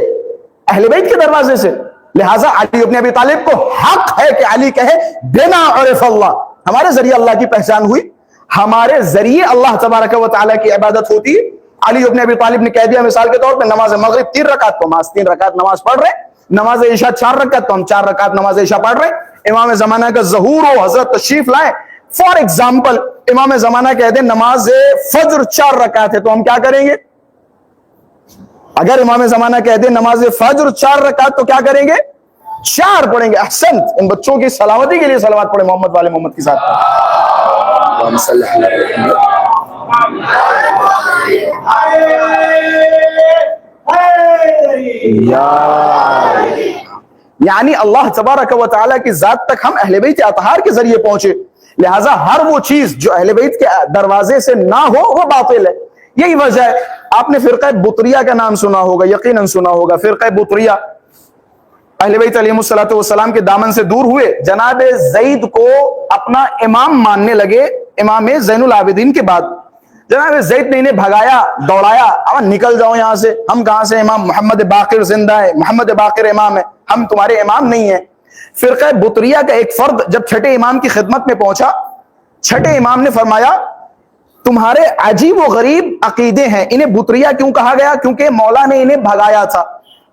اہل بیت کے دروازے سے۔ لہٰذا علی ابن ابی طالب کو حق ہے کہ علی کہے بنا عرف اللہ، ہمارے ذریعے اللہ کی پہچان ہوئی، ہمارے ذریعے اللہ تبارک و تعالیٰ کی عبادت ہوتی ہے۔ علی ابن ابی طالب نے کہہ دیا مثال کے طور پہ نماز مغرب 3 رکعت، تو ہم 3 رکعت نماز پڑھ رہے ہیں، نماز عشاء 4 رکعت، تو ہم 4 رکعت نماز عشاء پڑھ رہے ہیں۔ امام زمانہ کا ظہور ہو، حضرت تشریف لائیں، فار ایگزامپل امام زمانہ کہہ دیں نماز فجر 4 رکعت ہے، تو ہم کیا کریں گے؟ اگر امام زمانہ کہہ دیں نماز فجر 4 رکعت تو کیا کریں گے؟ 4 پڑھیں گے۔ احسنت، ان بچوں کی سلامتی کے لیے صلوات پڑھیں محمد والے محمد کے ساتھ۔ یعنی اللہ تبارک و تعالیٰ کی ذات تک ہم اہل بیت اطہار کے ذریعے پہنچے، لہٰذا ہر وہ چیز جو اہل بیت کے دروازے سے نہ ہو وہ باطل ہے۔ یہی وجہ ہے، آپ نے فرقہ بطریہ کا نام سنا ہوگا، یقیناً سنا ہوگا۔ فرقہ بطریہ اہل بیت علیہ السلام کے دامن سے دور ہوئے، جناب زید کو اپنا امام ماننے لگے، امام زین العابدین کے بعد۔ جناب زید نے انہیں بھگایا، دوڑایا، اب نکل جاؤ یہاں سے، ہم کہاں سے امام؟ محمد باقر زندہ ہے، محمد باقر امام ہے، ہم تمہارے امام نہیں ہیں۔ فرقہ بطریہ کا ایک فرد جب چھٹے امام کی خدمت میں پہنچا، چھٹے امام نے فرمایا تمہارے عجیب و غریب عقیدے ہیں۔ انہیں بطریہ کیوں کہا گیا؟ کیونکہ مولا نے انہیں بھگایا تھا۔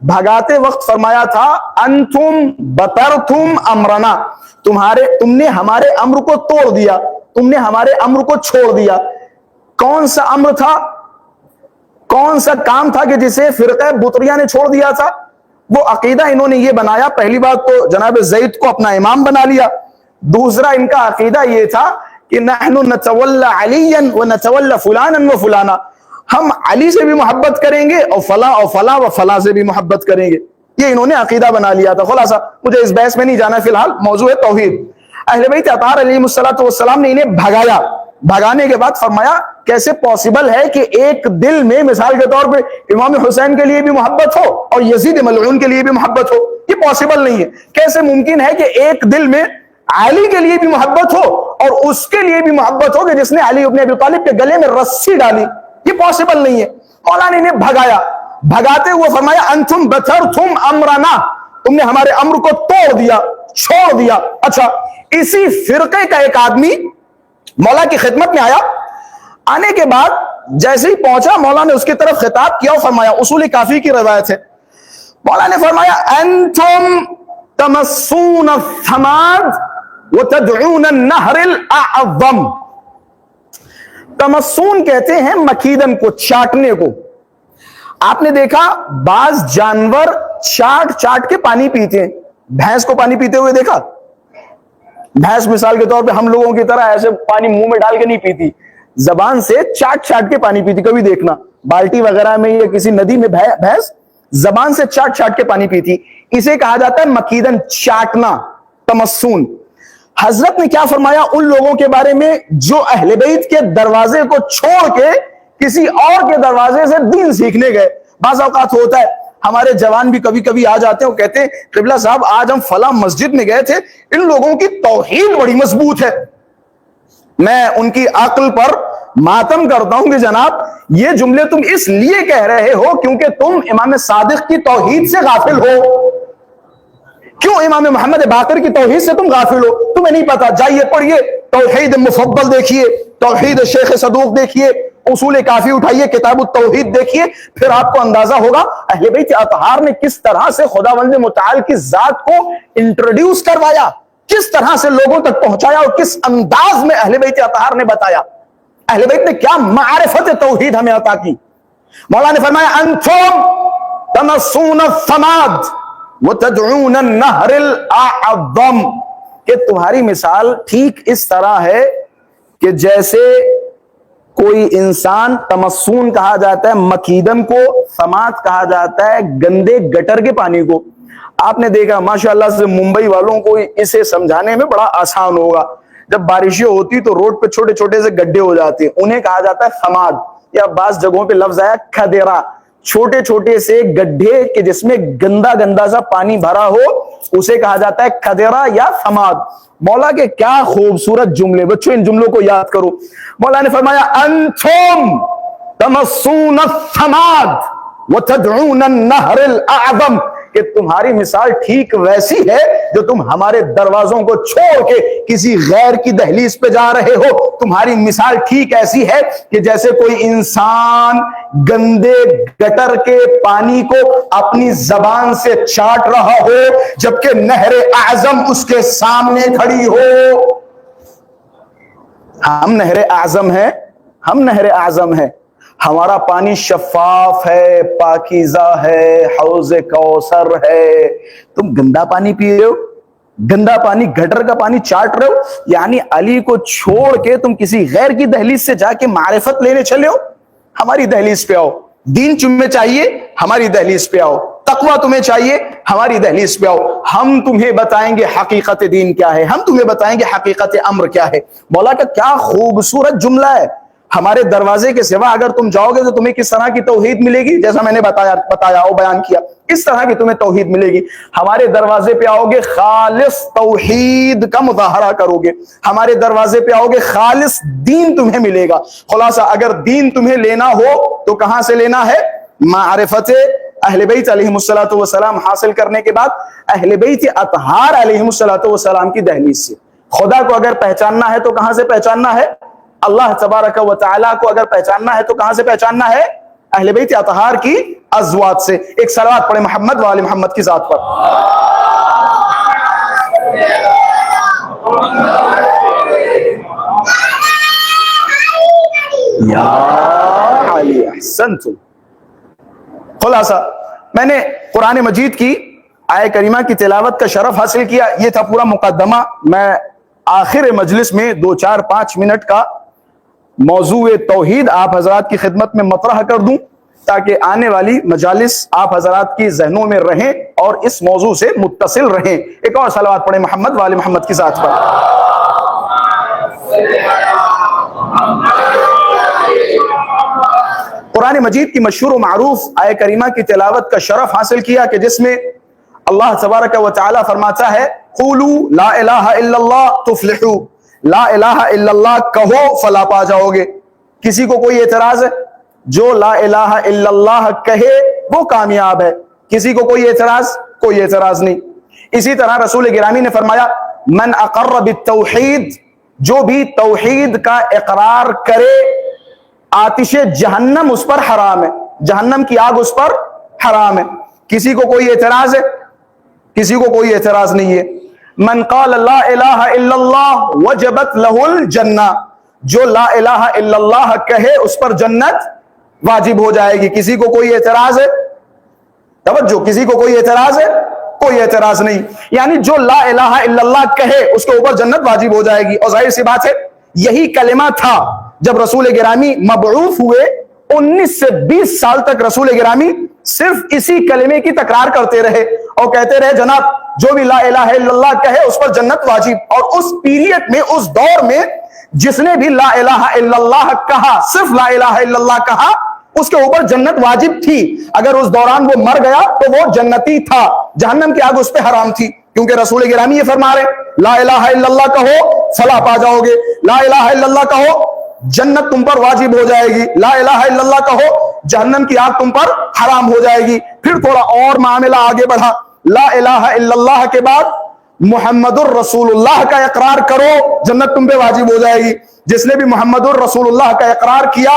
بھگاتے وقت فرمایا تھا انتم بطرتم امرنا، تم نے ہمارے امر کو توڑ دیا، تم نے ہمارے امر کو چھوڑ دیا۔ کون سا امر تھا، کون سا کام تھا کہ جسے فرقہ بطریہ نے چھوڑ دیا تھا؟ وہ عقیدہ انہوں نے یہ بنایا، پہلی بات تو جناب زید کو اپنا امام بنا لیا، دوسرا ان کا عقیدہ یہ تھا کہ نحن نتولی علیا ونتولی فلانا و فلانا، ہم علی سے بھی محبت کریں گے اور فلاں و فلاں سے بھی محبت کریں گے۔ یہ انہوں نے عقیدہ بنا لیا تھا۔ خلاصہ مجھے اس بحث میں نہیں جانا، فی الحال موضوع ہے توحید۔ اہل بیت اطہار علیہ السلام نے انہیں بھگایا، بھگانے کے بعد فرمایا کیسے پاسبل ہے کہ ایک دل میں مثال کے طور پہ امام حسین کے لیے بھی محبت ہو اور یزید ملعون کے لیے بھی محبت ہو؟ یہ پاسبل نہیں ہے۔ کیسے ممکن ہے کہ ایک دل میں علی کے لیے بھی محبت ہو اور اس کے لیے بھی محبت ہو کہ جس نے علی ابن ابی طالب کے گلے میں رسی ڈالی؟ یہ پاسبل نہیں ہے۔ مولا نے انہیں بھگایا، بھگاتے ہوئے فرمایا انتم بطرتم امرنا، تم نے ہمارے امر کو توڑ دیا، چھوڑ دیا۔ اچھا، اسی فرقے کا ایک آدمی مولا کی خدمت میں آیا، آنے کے بعد جیسے ہی پہنچا مولا نے اس کی طرف خطاب کیا اور فرمایا، اصول کافی کی روایت ہے، مولا نے فرمایا انتم تمسون الثماد وتدعون النہر الاعظم۔ تمسون کہتے ہیں مکیدن کو، چاٹنے کو۔ آپ نے دیکھا بعض جانور چاٹ چاٹ کے پانی پیتے ہیں، بھینس کو پانی پیتے ہوئے دیکھا؟ بھینس مثال کے طور پہ ہم لوگوں کی طرح ایسے پانی منہ میں ڈال کے نہیں پیتی، زبان سے چاٹ چاٹ کے پانی پیتی۔ کبھی دیکھنا بالٹی وغیرہ میں یا کسی ندی میں بھینس زبان سے چاٹ چاٹ کے پانی پیتی، اسے کہا جاتا ہے مکیدن، چاٹنا، تمسون۔ حضرت نے کیا فرمایا ان لوگوں کے بارے میں جو اہل بیت کے دروازے کو چھوڑ کے کسی اور کے دروازے سے دین سیکھنے گئے؟ بعض اوقات ہوتا ہے ہمارے جوان بھی کبھی کبھی آ جاتے ہیں، وہ کہتے ہیں قبلہ صاحب آج ہم فلاں مسجد میں گئے تھے، ان لوگوں کی توحید بڑی مضبوط ہے۔ میں ان کی عقل پر ماتم کرتا ہوں کہ جناب یہ جملے تم اس لیے کہہ رہے ہو کیونکہ تم امام صادق کی توحید سے غافل ہو۔ کیوں امام محمد باقر کی توحید سے تم غافل ہو؟ تمہیں نہیں پتا؟ جائیے پڑھیے توحید مفضل، دیکھیے توحید شیخ صدوق، دیکھیے اصول کافی اٹھائیے، کتاب التوحید دیکھیے، پھر آپ کو اندازہ ہوگا اہل بیت اطہار نے کس طرح سے خداوند متعال کی ذات کو انٹروڈیوس کروایا، کس طرح سے لوگوں تک پہنچایا اور کس انداز میں اہل بیت اطہار نے بتایا، اہل بیت نے کیا معرفت توحید ہمیں عطا کی۔ مولا نے فرمایا انتم تمسون الثماد وتدعون النہر الاعظم، کہ تمہاری مثال ٹھیک اس طرح ہے کہ جیسے کوئی انسان، تمسون کہا جاتا ہے مکیدن کو، سماعت کہا جاتا ہے گندے گٹر کے پانی کو۔ آپ نے دیکھا ماشاءاللہ سے ممبئی والوں کو اسے سمجھانے میں بڑا آسان ہوگا، جب بارشیں ہوتی تو روڈ پہ چھوٹے چھوٹے سے گڈھے ہو جاتے ہیں، انہیں کہا جاتا ہے سماعت، یا بعض جگہوں پہ لفظ آیا کھدیرا، چھوٹے چھوٹے سے گڈھے کہ جس میں گندا گندا سا پانی بھرا ہو، اسے کہا جاتا ہے کھدیرا یا سماعت۔ مولا کے کیا خوبصورت جملے، بچوں ان جملوں کو یاد کرو۔ مولا نے فرمایا انتم تمسون الثماد وتدعون النہر الاعظم، کہ تمہاری مثال ٹھیک ویسی ہے جو تم ہمارے دروازوں کو چھوڑ کے کسی غیر کی دہلیز پہ جا رہے ہو۔ تمہاری مثال ٹھیک ایسی ہے کہ جیسے کوئی انسان گندے گٹر کے پانی کو اپنی زبان سے چاٹ رہا ہو جبکہ نہر اعظم اس کے سامنے کھڑی ہو. ہم نہر اعظم ہیں, ہم نہر اعظم ہیں, ہمارا پانی شفاف ہے, پاکیزہ ہے, حوض کوثر ہے. تم گندا پانی پی رہے ہو, گندا پانی, گٹر کا پانی چاٹ رہے ہو. یعنی علی کو چھوڑ کے تم کسی غیر کی دہلیز سے جا کے معرفت لینے چلے ہو. ہماری دہلیز پہ آؤ. دین تمہیں چاہیے, ہماری دہلیز پہ آؤ. تقویٰ تمہیں چاہیے, ہماری دہلیز پہ آؤ. ہم تمہیں بتائیں گے حقیقت دین کیا ہے, ہم تمہیں بتائیں گے حقیقت امر کیا ہے. مولا کا کیا خوبصورت جملہ ہے. ہمارے دروازے کے سوا اگر تم جاؤ گے تو تمہیں کس طرح کی توحید ملے گی, جیسا میں نے بتایا اور بیان کیا, اس طرح کی تمہیں توحید ملے گی. ہمارے دروازے پہ آؤ گے خالص توحید کا مظاہرہ کرو گے, ہمارے دروازے پہ آؤ گے خالص دین تمہیں ملے گا. خلاصہ اگر دین تمہیں لینا ہو تو کہاں سے لینا ہے؟ معرفت اہل بیت علیہم الصلوۃ والسلام حاصل کرنے کے بعد اہل بیت اطہار علیہم الصلوۃ والسلام کی دہلیز سے. خدا کو اگر پہچاننا ہے تو کہاں سے پہچاننا ہے؟ اللہ تبارک و تعالیٰ کو اگر پہچاننا ہے تو کہاں سے پہچاننا ہے؟ اہل بیت اطہار کی ازواج سے. ایک صلوات پڑھے محمد و آل محمد کی ذات پر. یا علی احسنتم. خلاصہ میں نے قرآن مجید کی آیہ کریمہ کی تلاوت کا شرف حاصل کیا. یہ تھا پورا مقدمہ. میں آخر مجلس میں 2-4-5 منٹ کا موضوع توحید آپ حضرات کی خدمت میں مطرح کر دوں تاکہ آنے والی مجالس آپ حضرات کی ذہنوں میں رہیں اور اس موضوع سے متصل رہیں. ایک اور صلوات پڑھیں محمد و آل محمد کی ذات پر. قرآن مجید کی مشہور و معروف آیہ کریمہ کی تلاوت کا شرف حاصل کیا کہ جس میں اللہ تبارک و تعالی فرماتا ہے قولوا لا الہ الا اللہ تفلحوا. لا الہ الا اللہ کہو فلاح پا جاؤ گے. کسی کو کوئی اعتراض ہے؟ جو لا الہ الا اللہ کہے وہ کامیاب ہے. کسی کو کوئی اعتراض؟ کوئی اعتراض نہیں. اسی طرح رسول گرامی نے فرمایا من اقر بالتوحید, جو بھی توحید کا اقرار کرے آتش جہنم اس پر حرام ہے, جہنم کی آگ اس پر حرام ہے. کسی کو کوئی اعتراض ہے؟ کسی کو کوئی اعتراض نہیں ہے. من قال لا الہ الا اللہ وجبت لہ الجنہ, جو لا الہ الا اللہ کہے اس پر جنت واجب ہو جائے گی. کسی کو کوئی اعتراض ہے؟ توجہ, کسی کو کوئی اعتراض ہے؟ کوئی اعتراض نہیں. یعنی جو لا الہ الا اللہ کہے اس کے اوپر جنت واجب ہو جائے گی. اور ظاہر سی بات ہے یہی کلمہ تھا جب رسول گرامی مبعوث ہوئے. 19 سے 20 سال تک رسول گرامی صرف اسی کلمے کی تکرار کرتے رہے اور کہتے رہے جناب جو بھی لا الہ الا اللہ کہے اس پر جنت واجب. اور اس پیریڈ میں, اس دور میں جس نے بھی لا الہ الا اللہ کہا, صرف لا الہ الا اللہ کہا, اس کے اوپر جنت واجب تھی. اگر اس دوران وہ مر گیا تو وہ جنتی تھا, جہنم کی آگ اس پہ حرام تھی. کیونکہ رسول گرامی یہ فرما رہے لا الہ الا اللہ کہو فلاح پا جاؤ گے, لا الہ الا اللہ کہو جنت تم پر واجب ہو جائے گی, لا الہ الا اللہ کہو جہنم کی آگ تم پر حرام ہو جائے گی. پھر تھوڑا اور معاملہ آگے بڑھا. لا الہ الا اللہ کے بعد محمد الرسول اللہ کا اقرار کرو جنت تم پہ واجب ہو جائے گی. جس نے بھی محمد الرسول اللہ کا اقرار کیا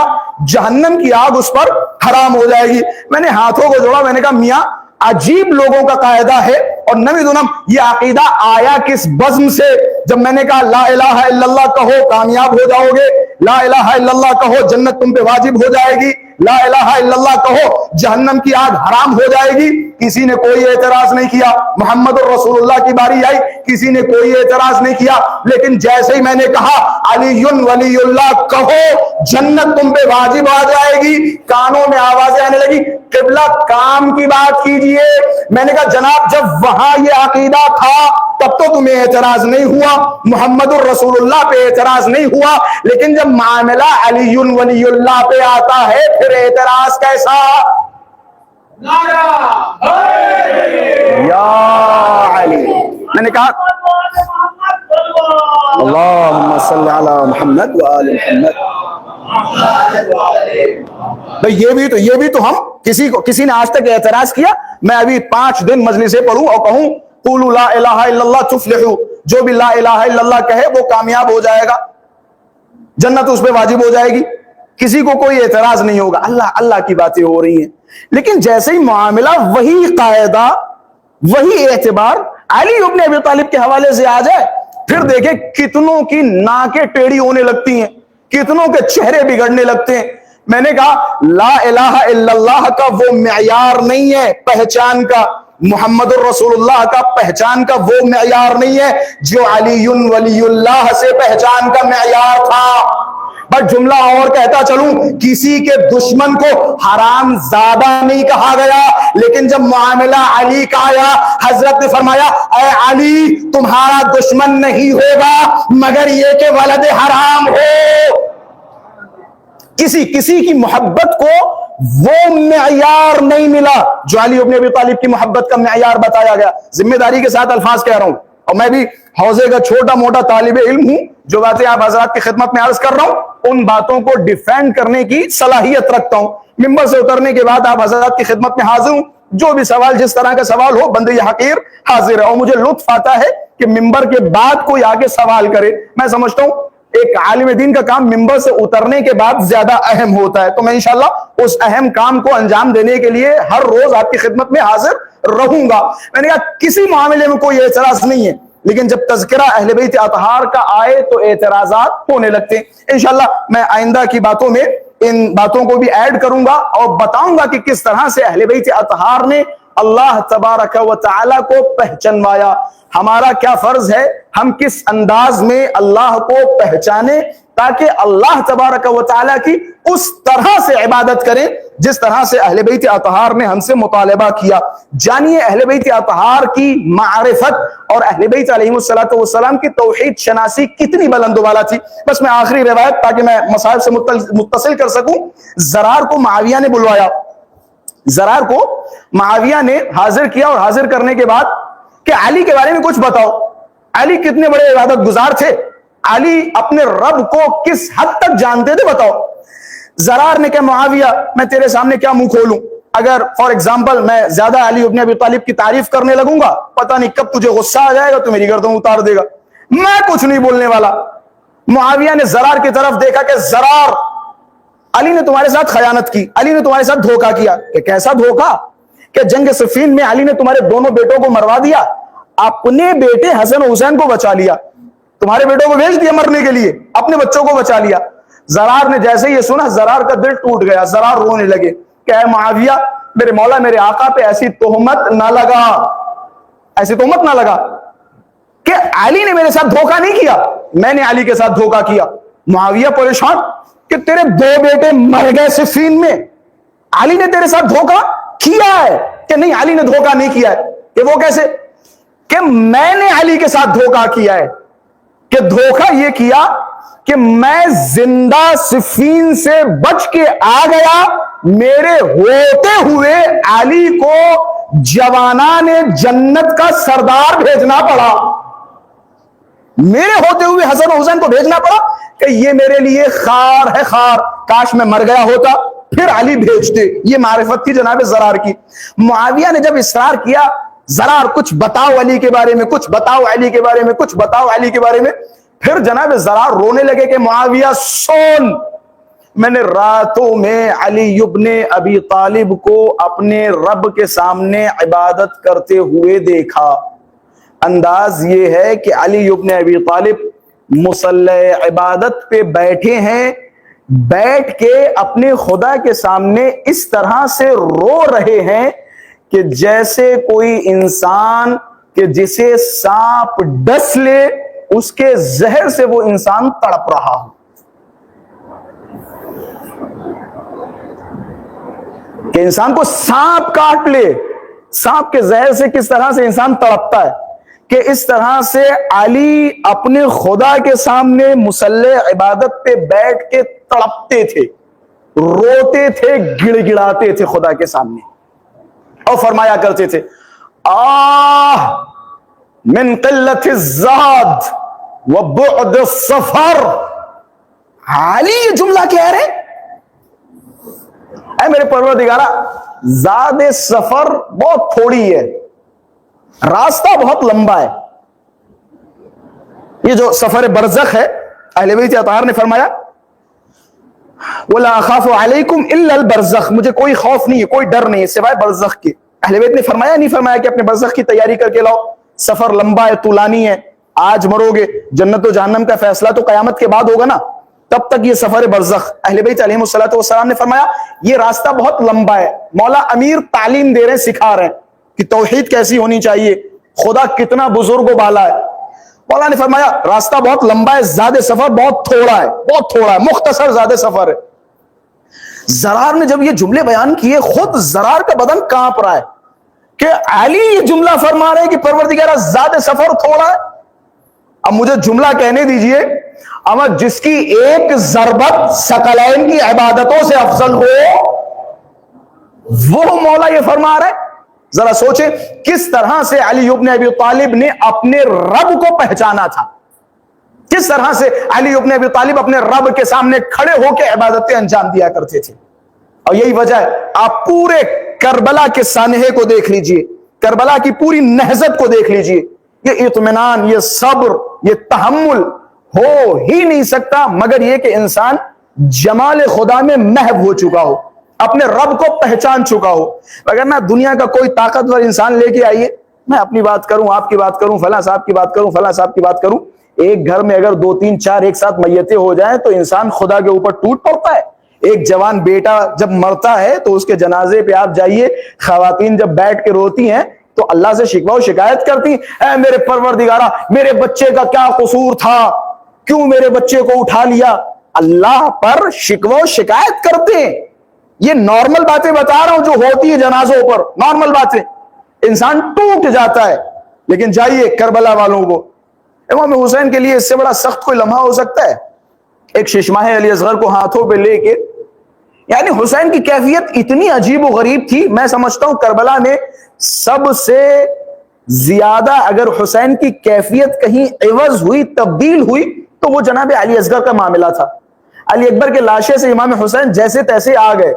جہنم کی آگ اس پر حرام ہو جائے گی. میں نے ہاتھوں کو جوڑا, میں نے کہا میاں عجیب لوگوں کا قاعدہ ہے. اور نبی دونم یہ عقیدہ آیا کس بزم سے؟ جب میں نے کہا لا الہ الا اللہ کہو کامیاب ہو جاؤ گے, لا الہ الا اللہ کہو جنت تم پہ واجب ہو جائے گی, لا الہ الا اللہ کہو جہنم کی آگ حرام ہو جائے گی, کسی نے کوئی اعتراض نہیں کیا. محمد الرسول اللہ کی باری آئی, کسی نے کوئی اعتراض نہیں کیا. لیکن جیسے ہی میں نے کہا علی ولی اللہ کہو جنت تم پہ واجب آ جائے گی, کانوں میں آوازیں آنے لگی قبلہ کام کی بات کیجئے. میں نے کہا جناب جب وہاں یہ عقیدہ تھا تب تو تمہیں اعتراض نہیں ہوا, محمد الرسول اللہ پہ اعتراض نہیں ہوا, لیکن جب معاملہ علی ولی اللہ پہ آتا ہے پھر اعتراض کیسا؟ یا علی. میں نے کہا اللہم صلی علی محمد و آل محمد. یہ بھی تو ہم کسی نے آج تک اعتراض کیا؟ میں ابھی 5 دن مجلسیں پڑھوں اور کہوں قولوا لا الہ الا اللہ تفلحوا, جو بھی لا الہ الا اللہ کہے وہ کامیاب ہو جائے گا, جنت اس پہ واجب ہو جائے گی. کسی کو کوئی اعتراض نہیں ہوگا، اللہ اللہ کی باتیں ہو رہی ہیں. لیکن جیسے ہی معاملہ وہی قاعدہ وہی اعتبار علی ابن ابی طالب کے حوالے سے آ جائے، پھر دیکھیں کتنوں کی ناکیں ٹیڑھی ہونے لگتی ہیں، کتنوں کے چہرے بگڑنے لگتے ہیں. میں نے کہا لا الہ الا اللہ کا وہ معیار نہیں ہے پہچان کا، محمد الرسول اللہ کا پہچان کا وہ معیار نہیں ہے جو علی ولی اللہ سے پہچان کا معیار تھا. بس جملہ اور کہتا چلوں، کسی کے دشمن کو حرام زادہ نہیں کہا گیا، لیکن جب معاملہ علی کا آیا، حضرت نے فرمایا اے علی تمہارا دشمن نہیں ہوگا مگر یہ کہ ولد حرام ہو. کسی کی محبت کو وہ معیار نہیں ملا جو علی ابن ابی طالب کی محبت کا معیار بتایا گیا. ذمہ داری کے ساتھ الفاظ کہہ رہا ہوں، اور میں بھی حوزے کا چھوٹا موٹا طالب علم ہوں، جو باتیں آپ حضرات کی خدمت میں عرض کر رہا ہوں ان باتوں کو ڈیفینڈ کرنے کی صلاحیت رکھتا ہوں. ممبر سے اترنے کے بعد آپ حضرات کی خدمت میں حاضر ہوں، جو بھی سوال جس طرح کا سوال ہو بندے حقیر حاضر ہے. اور مجھے لطف آتا ہے کہ ممبر کے بعد کوئی آگے سوال کرے. میں سمجھتا ہوں ایک عالم دین کا کام ممبر سے اترنے کے بعد زیادہ اہم ہوتا ہے، تو میں انشاءاللہ اس اہم کام کو انجام دینے کے لیے ہر روز آپ کی خدمت میں حاضر رہوں گا. میں نے کہا کسی معاملے میں کوئی اعتراض نہیں ہے، لیکن جب تذکرہ اہل بیت اطہار کا آئے تو اعتراضات ہونے لگتے ہیں. انشاءاللہ میں آئندہ کی باتوں میں ان باتوں کو بھی ایڈ کروں گا اور بتاؤں گا کہ کس طرح سے اہل بیت اطہار نے اللہ تبارک و تعالی کو پہچنوایا. ہمارا کیا فرض ہے، ہم کس انداز میں اللہ کو پہچانے تاکہ اللہ تبارک و تعالی کی اس طرح سے عبادت کریں جس طرح سے اہل بیت اطہار نے ہم سے مطالبہ کیا. جانیے اہل بیت اطہار کی معرفت اور اہل بیت علیہ السلام کی توحید شناسی کتنی بلند و بالا تھی. بس میں آخری روایت تاکہ میں مسائل سے متصل کر سکوں. زرار کو معاویہ نے بلوایا، زرار کو معاویہ نے حاضر کیا اور حاضر کرنے کے بعد کہ علی کے بارے میں کچھ بتاؤ، علی کتنے بڑے عبادت گزار تھے، علی اپنے رب کو کس حد تک جانتے تھے بتاؤ. زرار نے کہا معاویہ میں تیرے سامنے کیا منہ کھولوں، اگر فار ایگزامپل میں زیادہ علی ابن ابی طالب کی تعریف کرنے لگوں گا پتہ نہیں کب تجھے غصہ آ جائے گا تو میری گردن اتار دے گا، میں کچھ نہیں بولنے والا. معاویہ نے زرار کی طرف دیکھا کہ زرار علی نے تمہارے ساتھ خیانت کی، علی نے تمہارے ساتھ دھوکہ کیا. کہ کیسا دھوکہ؟ کہ جنگ صفین میں علی نے تمہارے دونوں بیٹوں کو مروا دیا، اپنے بیٹے حسن و حسین کو بچا لیا، تمہارے بیٹوں کو بھیج دیا مرنے کے لیے، اپنے بچوں کو بچا لیا. زرار نے جیسے یہ سنا زرار کا دل ٹوٹ گیا، زرار رونے لگے کہ اے معاویہ میرے مولا میرے آقا پہ ایسی تہمت نہ لگا، ایسی تہمت نہ لگا کہ علی نے میرے ساتھ دھوکہ نہیں کیا، میں نے علی کے ساتھ دھوکہ کیا. معاویہ پریشان کہ تیرے دو بیٹے مر گئے صفین میں، علی نے تیرے ساتھ دھوکہ کیا ہے؟ کہ نہیں علی نے دھوکہ نہیں کیا ہے. کہ وہ کیسے؟ کہ میں نے علی کے ساتھ دھوکہ کیا ہے. کہ دھوکہ یہ کیا کہ میں زندہ صفین سے بچ کے آ گیا، میرے ہوتے ہوئے علی کو جوانان جنت کا سردار بھیجنا پڑا، میرے ہوتے ہوئے حسن و حسین کو بھیجنا پڑا کہ یہ میرے لیے خار ہے خار، کاش میں مر گیا ہوتا پھر علی بھیجتے. یہ معرفت تھی جناب زرار کی. معاویہ نے جب اصرار کیا زرار کچھ بتاؤ علی کے بارے میں، کچھ بتاؤ علی کے بارے میں، کچھ بتاؤ علی کے بارے میں، پھر جناب زرار رونے لگے کہ معاویہ سن، میں نے راتوں میں علی ابن ابی طالب کو اپنے رب کے سامنے عبادت کرتے ہوئے دیکھا. انداز یہ ہے کہ علی ابن ابی طالب مصلی عبادت پہ بیٹھے ہیں، بیٹھ کے اپنے خدا کے سامنے اس طرح سے رو رہے ہیں کہ جیسے کوئی انسان کہ جسے سانپ ڈس لے اس کے زہر سے وہ انسان تڑپ رہا ہو. کہ انسان کو سانپ کاٹ لے، سانپ کے زہر سے کس طرح سے انسان تڑپتا ہے، کہ اس طرح سے علی اپنے خدا کے سامنے مصلی عبادت پہ بیٹھ کے تڑپتے تھے، روتے تھے، گڑ گڑاتے تھے خدا کے سامنے، اور فرمایا کرتے تھے آہ من قلت الزاد وبعد السفر. علی یہ جملہ کہہ رہے اے میرے پروردگارا زاد سفر بہت تھوڑی ہے، راستہ بہت لمبا ہے. یہ جو سفر برزخ ہے اہل بیت اطہار نے فرمایا وَلَا أَخَافُ عَلَيْكُمْ إِلَّا الْبَرْزَخ، مجھے کوئی خوف نہیں ہے، کوئی ڈر نہیں ہے سوائے برزخ کے۔ اہل بیت نے فرمایا نہیں فرمایا کہ اپنے برزخ کی تیاری کر کے لاؤ، سفر لمبا ہے، طولانی ہے، آج مرو گے، جنت و جہنم کا فیصلہ تو قیامت کے بعد ہوگا نا، تب تک یہ سفر برزخ۔ اہل بیت علیہ الصلوۃ والسلام نے فرمایا یہ راستہ بہت لمبا ہے۔ مولا امیر تعلیم دے رہے ہیں، سکھا رہے ہیں کہ توحید کیسی ہونی چاہیے، خدا کتنا بزرگ و بالا ہے۔ مولا نے فرمایا راستہ بہت لمبا ہے، زیادہ سفر بہت تھوڑا ہے، بہت تھوڑا ہے، مختصر زیادہ سفر ہے۔ زرار نے جب یہ جملے بیان کیے، خود زرار کا بدن کانپ رہا ہے کہ علی یہ جملہ فرما رہے ہیں کہ پروردگارہ زیادہ سفر تھوڑا ہے۔ اب مجھے جملہ کہنے دیجئے، اما جس کی ایک ضربت ثقلین کی عبادتوں سے افضل ہو، وہ مولا یہ فرما رہے ہیں۔ ذرا سوچیں کس طرح سے علی ابن ابی طالب نے اپنے رب کو پہچانا تھا، کس طرح سے علی ابن ابی طالب اپنے رب کے سامنے کھڑے ہو کے عبادتیں انجام دیا کرتے تھے۔ اور یہی وجہ ہے، آپ پورے کربلا کے سانحے کو دیکھ لیجئے، کربلا کی پوری نہضت کو دیکھ لیجئے، یہ اطمینان، یہ صبر، یہ تحمل ہو ہی نہیں سکتا مگر یہ کہ انسان جمال خدا میں محو ہو چکا ہو، اپنے رب کو پہچان چکا ہو۔ وگرنہ دنیا کا کوئی طاقتور انسان لے کے آئیے، میں اپنی بات کروں، آپ کی بات کروں، فلاں صاحب کی بات کروں، فلاں صاحب کی بات کروں، ایک گھر میں اگر 2 3 4 ایک ساتھ میتیں ہو جائیں تو انسان خدا کے اوپر ٹوٹ پڑتا ہے۔ ایک جوان بیٹا جب مرتا ہے تو اس کے جنازے پہ آپ جائیے، خواتین جب بیٹھ کے روتی ہیں تو اللہ سے شکوہ و شکایت کرتی ہیں، اے میرے پروردگارہ میرے بچے کا کیا قصور تھا، کیوں میرے بچے کو اٹھا لیا؟ اللہ پر شکوہ و شکایت کرتے ہیں۔ یہ نارمل باتیں بتا رہا ہوں جو ہوتی ہے جنازوں پر، نارمل باتیں، انسان ٹوٹ جاتا ہے۔ لیکن جائیے کربلا والوں کو، امام حسین کے لیے اس سے بڑا سخت کوئی لمحہ ہو سکتا ہے؟ ایک ششماہ علی اصغر کو ہاتھوں پہ لے کے، یعنی حسین کی کیفیت اتنی عجیب و غریب تھی، میں سمجھتا ہوں کربلا میں سب سے زیادہ اگر حسین کی کیفیت کہیں عوض ہوئی، تبدیل ہوئی، تو وہ جناب علی اصغر کا معاملہ تھا۔ علی اکبر کے لاشے سے امام حسین جیسے تیسے آ گئے،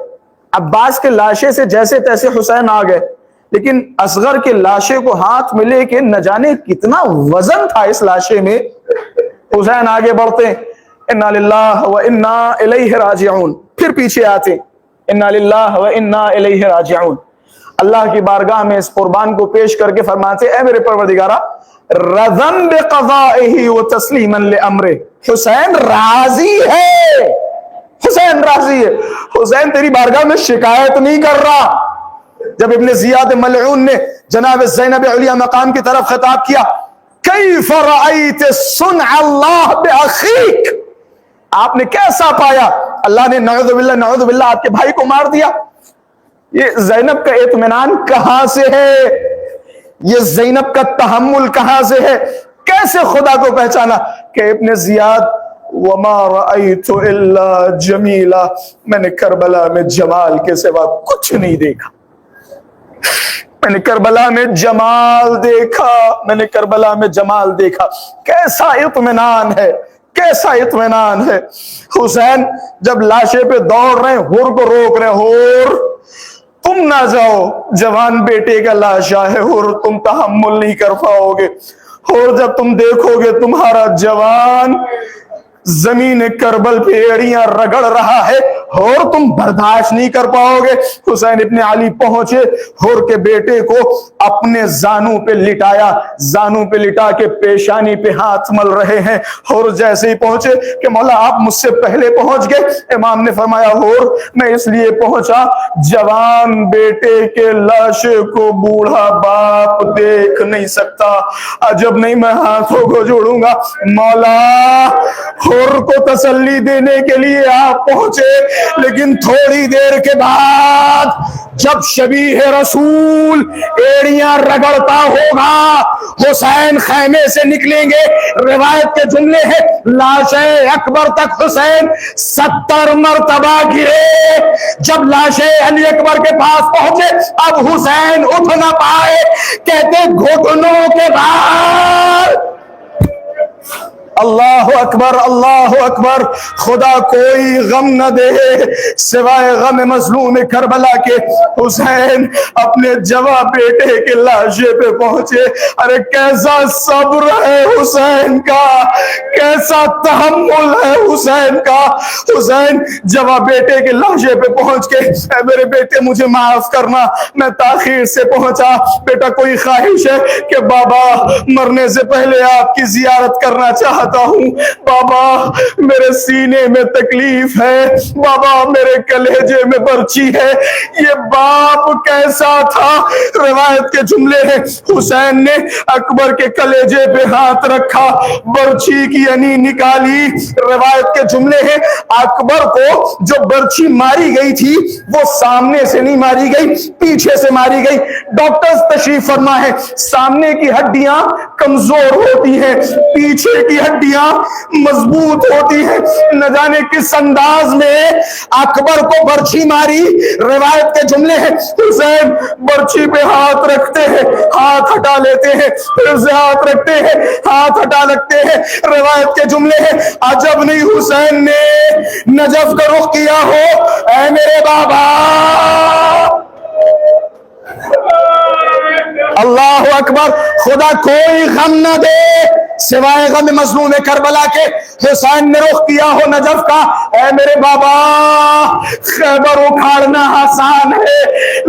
عباس کے لاشے سے جیسے تیسے حسین آ گئے، لیکن اصغر کے لاشے کو ہاتھ میں لے کے نہ جانے کتنا وزن تھا اس لاشے میں۔ حسین آگے بڑھتے ہیں، انا للہ و انا الیہ راجعون، پھر پیچھے آتے ہیں، انا للہ و انا الیہ راجعون، اللہ کی بارگاہ میں اس قربان کو پیش کر کے فرماتے اے میرے پروردگارہ رضن بقضائہ و تسلیما لامرہ، حسین راضی ہے، حسین راضی ہے، حسین تیری بارگاہ میں شکایت نہیں کر رہا۔ جب ابن زیاد ملعون نے جناب زینب علیہ مقام کی طرف خطاب کیا، کیف رأیت صنع اللہ بأخیک، آپ نے کیسا پایا اللہ نے نعوذ باللہ آپ کے بھائی کو مار دیا؟ یہ زینب کا اطمینان کہاں سے ہے؟ یہ زینب کا تحمل کہاں سے ہے؟ کیسے خدا کو پہچانا کہ ابن زیاد وما رأیت الا جمیلا، میں نے کربلا میں جمال کے سوا کچھ نہیں دیکھا، میں نے کربلا میں جمال دیکھا، میں نے کربلا میں جمال دیکھا۔ کیسا اطمینان ہے، کیسا اطمینان ہے۔ حسین جب لاشے پہ دوڑ رہے ہیں، ہور کو روک رہے ہیں، ہور تم نہ جاؤ، جوان بیٹے کا لاشا ہے، ہور تم تحمل نہیں کر پاؤ گے، ہور جب تم دیکھو گے تمہارا جوان زمین کربل پہ ایڑیاں رگڑ رہا ہے، اور تم برداشت نہیں کر پاؤ گے۔ حسین ابن علی پہنچے، ہور کے بیٹے کو اپنے زانوں پہ لٹایا، زانوں پہ لٹا کے پیشانی پہ ہاتھ مل رہے ہیں، اور جیسے ہی پہنچے کہ مولا آپ مجھ سے پہلے پہنچ گئے، امام نے فرمایا ہور میں اس لیے پہنچا، جوان بیٹے کے لاشے کو بوڑھا باپ دیکھ نہیں سکتا، عجب نہیں میں ہاتھوں کو جوڑوں گا۔ مولا ہور کو تسلی دینے کے لیے آپ پہنچے، لیکن تھوڑی دیر کے بعد جب شبیہ رسول ایڑیاں رگڑتا ہوگا، حسین خیمے سے نکلیں گے، روایت کے جملے ہیں لاش اکبر تک حسین 70 مرتبہ گرے، جب لاش علی اکبر کے پاس پہنچے اب حسین اٹھ نہ پائے، کہتے گھٹنوں کے بعد اللہ اکبر اللہ اکبر. خدا کوئی غم نہ دے سوائے غم مظلوم کربلا کے. حسین اپنے جوان بیٹے کے لاشے پہ پہنچے. ارے کیسا صبر ہے حسین کا, کیسا تحمل ہے حسین کا. حسین جوان بیٹے کے لاشے پہ پہنچ کے, اے میرے بیٹے مجھے معاف کرنا, میں تاخیر سے پہنچا. بیٹا کوئی خواہش ہے کہ بابا مرنے سے پہلے آپ کی زیارت کرنا چاہتا ہوں. بابا میرے سینے میں تکلیف ہے, بابا میرے کلیجے میں برچی ہے. یہ باپ کیسا تھا؟ روایت کے جملے ہیں, حسین نے اکبر کے کلیجے پہ ہاتھ رکھا, برچی کی انی نکالی. روایت کے جملے ہیں اکبر کو جو برچی ماری گئی تھی وہ سامنے سے نہیں ماری گئی, پیچھے سے ماری گئی. ڈاکٹرز تشریف فرما ہے, سامنے کی ہڈیاں کمزور ہوتی ہیں, پیچھے کی ہڈیاں مضبوط ہوتی ہیں. نہ جانے کس انداز میں اکبر کو برچھی ماری. روایت کے جملے ہیں حسین برچھی پہ ہاتھ رکھتے ہیں, ہاتھ ہٹا لیتے ہیں, پھر سے ہاتھ رکھتے ہیں, ہاتھ ہٹا لگتے ہیں. روایت کے جملے ہیں عجب نہیں حسین نے نجف کا رخ کیا ہو. اے میرے بابا, اللہ اکبر, خدا کوئی غم نہ دے سوائے غم مظلوم کربلا کے. حسین نے رخ کیا ہو نجف کا. اے میرے بابا, خیبر اکھاڑنا آسان ہے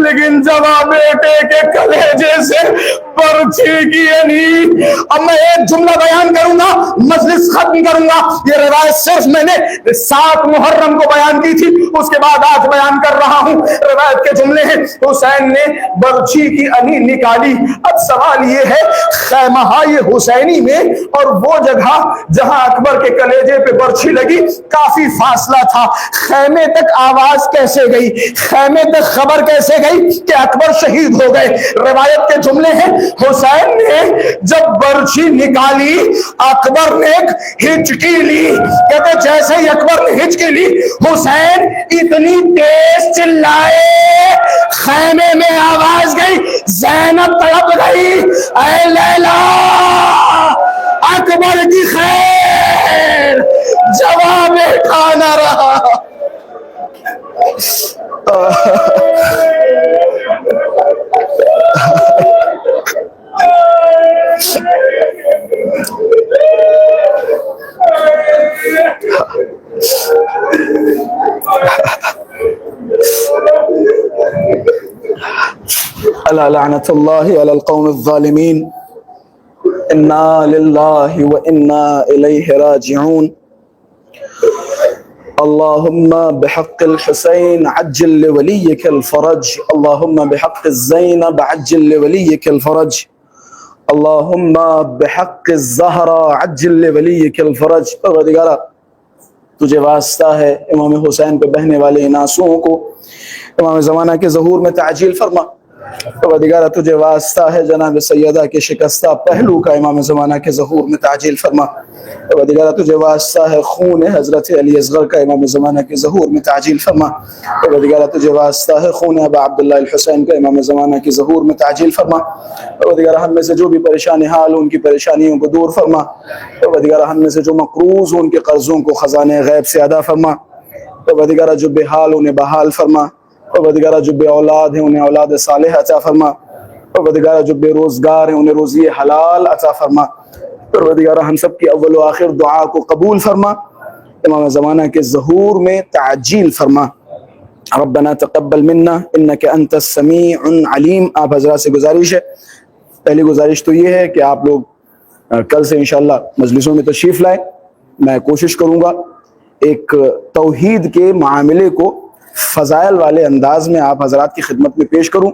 لیکن جوان بیٹے کے کلیجے سے برچھی کی انی. اب میں ایک جملہ بیان کروں گا, مجلس ختم کروں گا. یہ روایت صرف میں نے 7 محرم کو بیان کی تھی, اس کے بعد آج بیان کر رہا ہوں. روایت کے جملے ہیں حسین نے برچھی کی انی نکالی. اب سوال یہ ہے خیمہ حسینی میں اور وہ جگہ جہاں اکبر کے کلیجے پہ برچھی لگی کافی فاصلہ تھا. خیمے تک آواز کیسے گئی, خیمے تک خبر کیسے گئی کہ اکبر شہید ہو گئے؟ روایت کے جملے ہیں حسین نے جب برچھی نکالی اکبر نے ایک ہچکی لی. کہتے جیسے ہی اکبر نے ہچکی لی حسین اتنی تیز چلائے خیمے میں آواز گئی, زینب تڑپ گئی, اے لیلا اکبر کی خیر, جواب بیٹھا نہ رہا. الا لعنت اللہ علی القوم الظالمین, انا للہ وانا الیہ راجعون. اللهم بحق الحسين عجل لوليك الفرج, اللهم بحق الزينب عجل لوليك الفرج, اللهم بحق الزهرة عجل لوليك الفرج. پروردگارا تجھے واسطہ ہے امام حسین پہ بہنے والے ان آنسوؤں کو امام زمانہ کے ظہور میں تعجیل فرما. پروردگارا تجھے واسطہ ہے جناب سیدہ کے شکستہ پہلو کا امام زمانہ کے ظہور میں تعجیل فرما. پروردگارا تجھے واسطہ ہے خون حضرت علی اصغر کا امام زمانہ کے ظہور میں تعجیل فرما. پروردگارا تجھے واسطہ ہے خون ابا عبداللہ الحسین کا امام زمانہ کے ظہور میں تعجیل فرما. پروردگارا ہم میں سے جو بھی پریشان حال ان کی پریشانیوں کو دور فرما. پروردگارا ہم میں سے جو مقروض ان کے قرضوں کو خزانے غیب سے ادا فرما. پروردگارا جو بے حال انہیں بحال فرما. پروردگارا جو بے اولاد ہیں انہیں اولاد صالح عطا فرما. پروردگارا جو بے روزگار ہیں انہیں روزی حلال عطا فرما. پروردگارا ہم سب کی اول و آخر دعا کو قبول فرما, امام زمانہ کے ظہور میں تعجیل فرما. ربنا تقبل منا انک انت السمیع العلیم. آپ حضرات سے گزارش ہے, پہلی گزارش تو یہ ہے کہ آپ لوگ کل سے انشاءاللہ مجلسوں میں تشریف لائیں. میں کوشش کروں گا ایک توحید کے معاملے کو فضائل والے انداز میں آپ حضرات کی خدمت میں پیش کروں,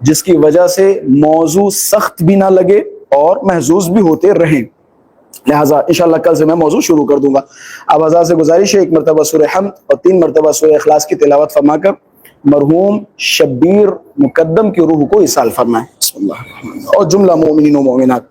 جس کی وجہ سے موضوع سخت بھی نہ لگے اور محظوظ بھی ہوتے رہیں. لہٰذا انشاءاللہ کل سے میں موضوع شروع کر دوں گا. آپ حضرات سے گزارش ہے 1 مرتبہ سورہ حمد اور 3 مرتبہ سورہ اخلاص کی تلاوت فرما کر مرحوم شبیر مقدم کی روح کو ایصال فرمائیں. اور جملہ مومنین و مومنات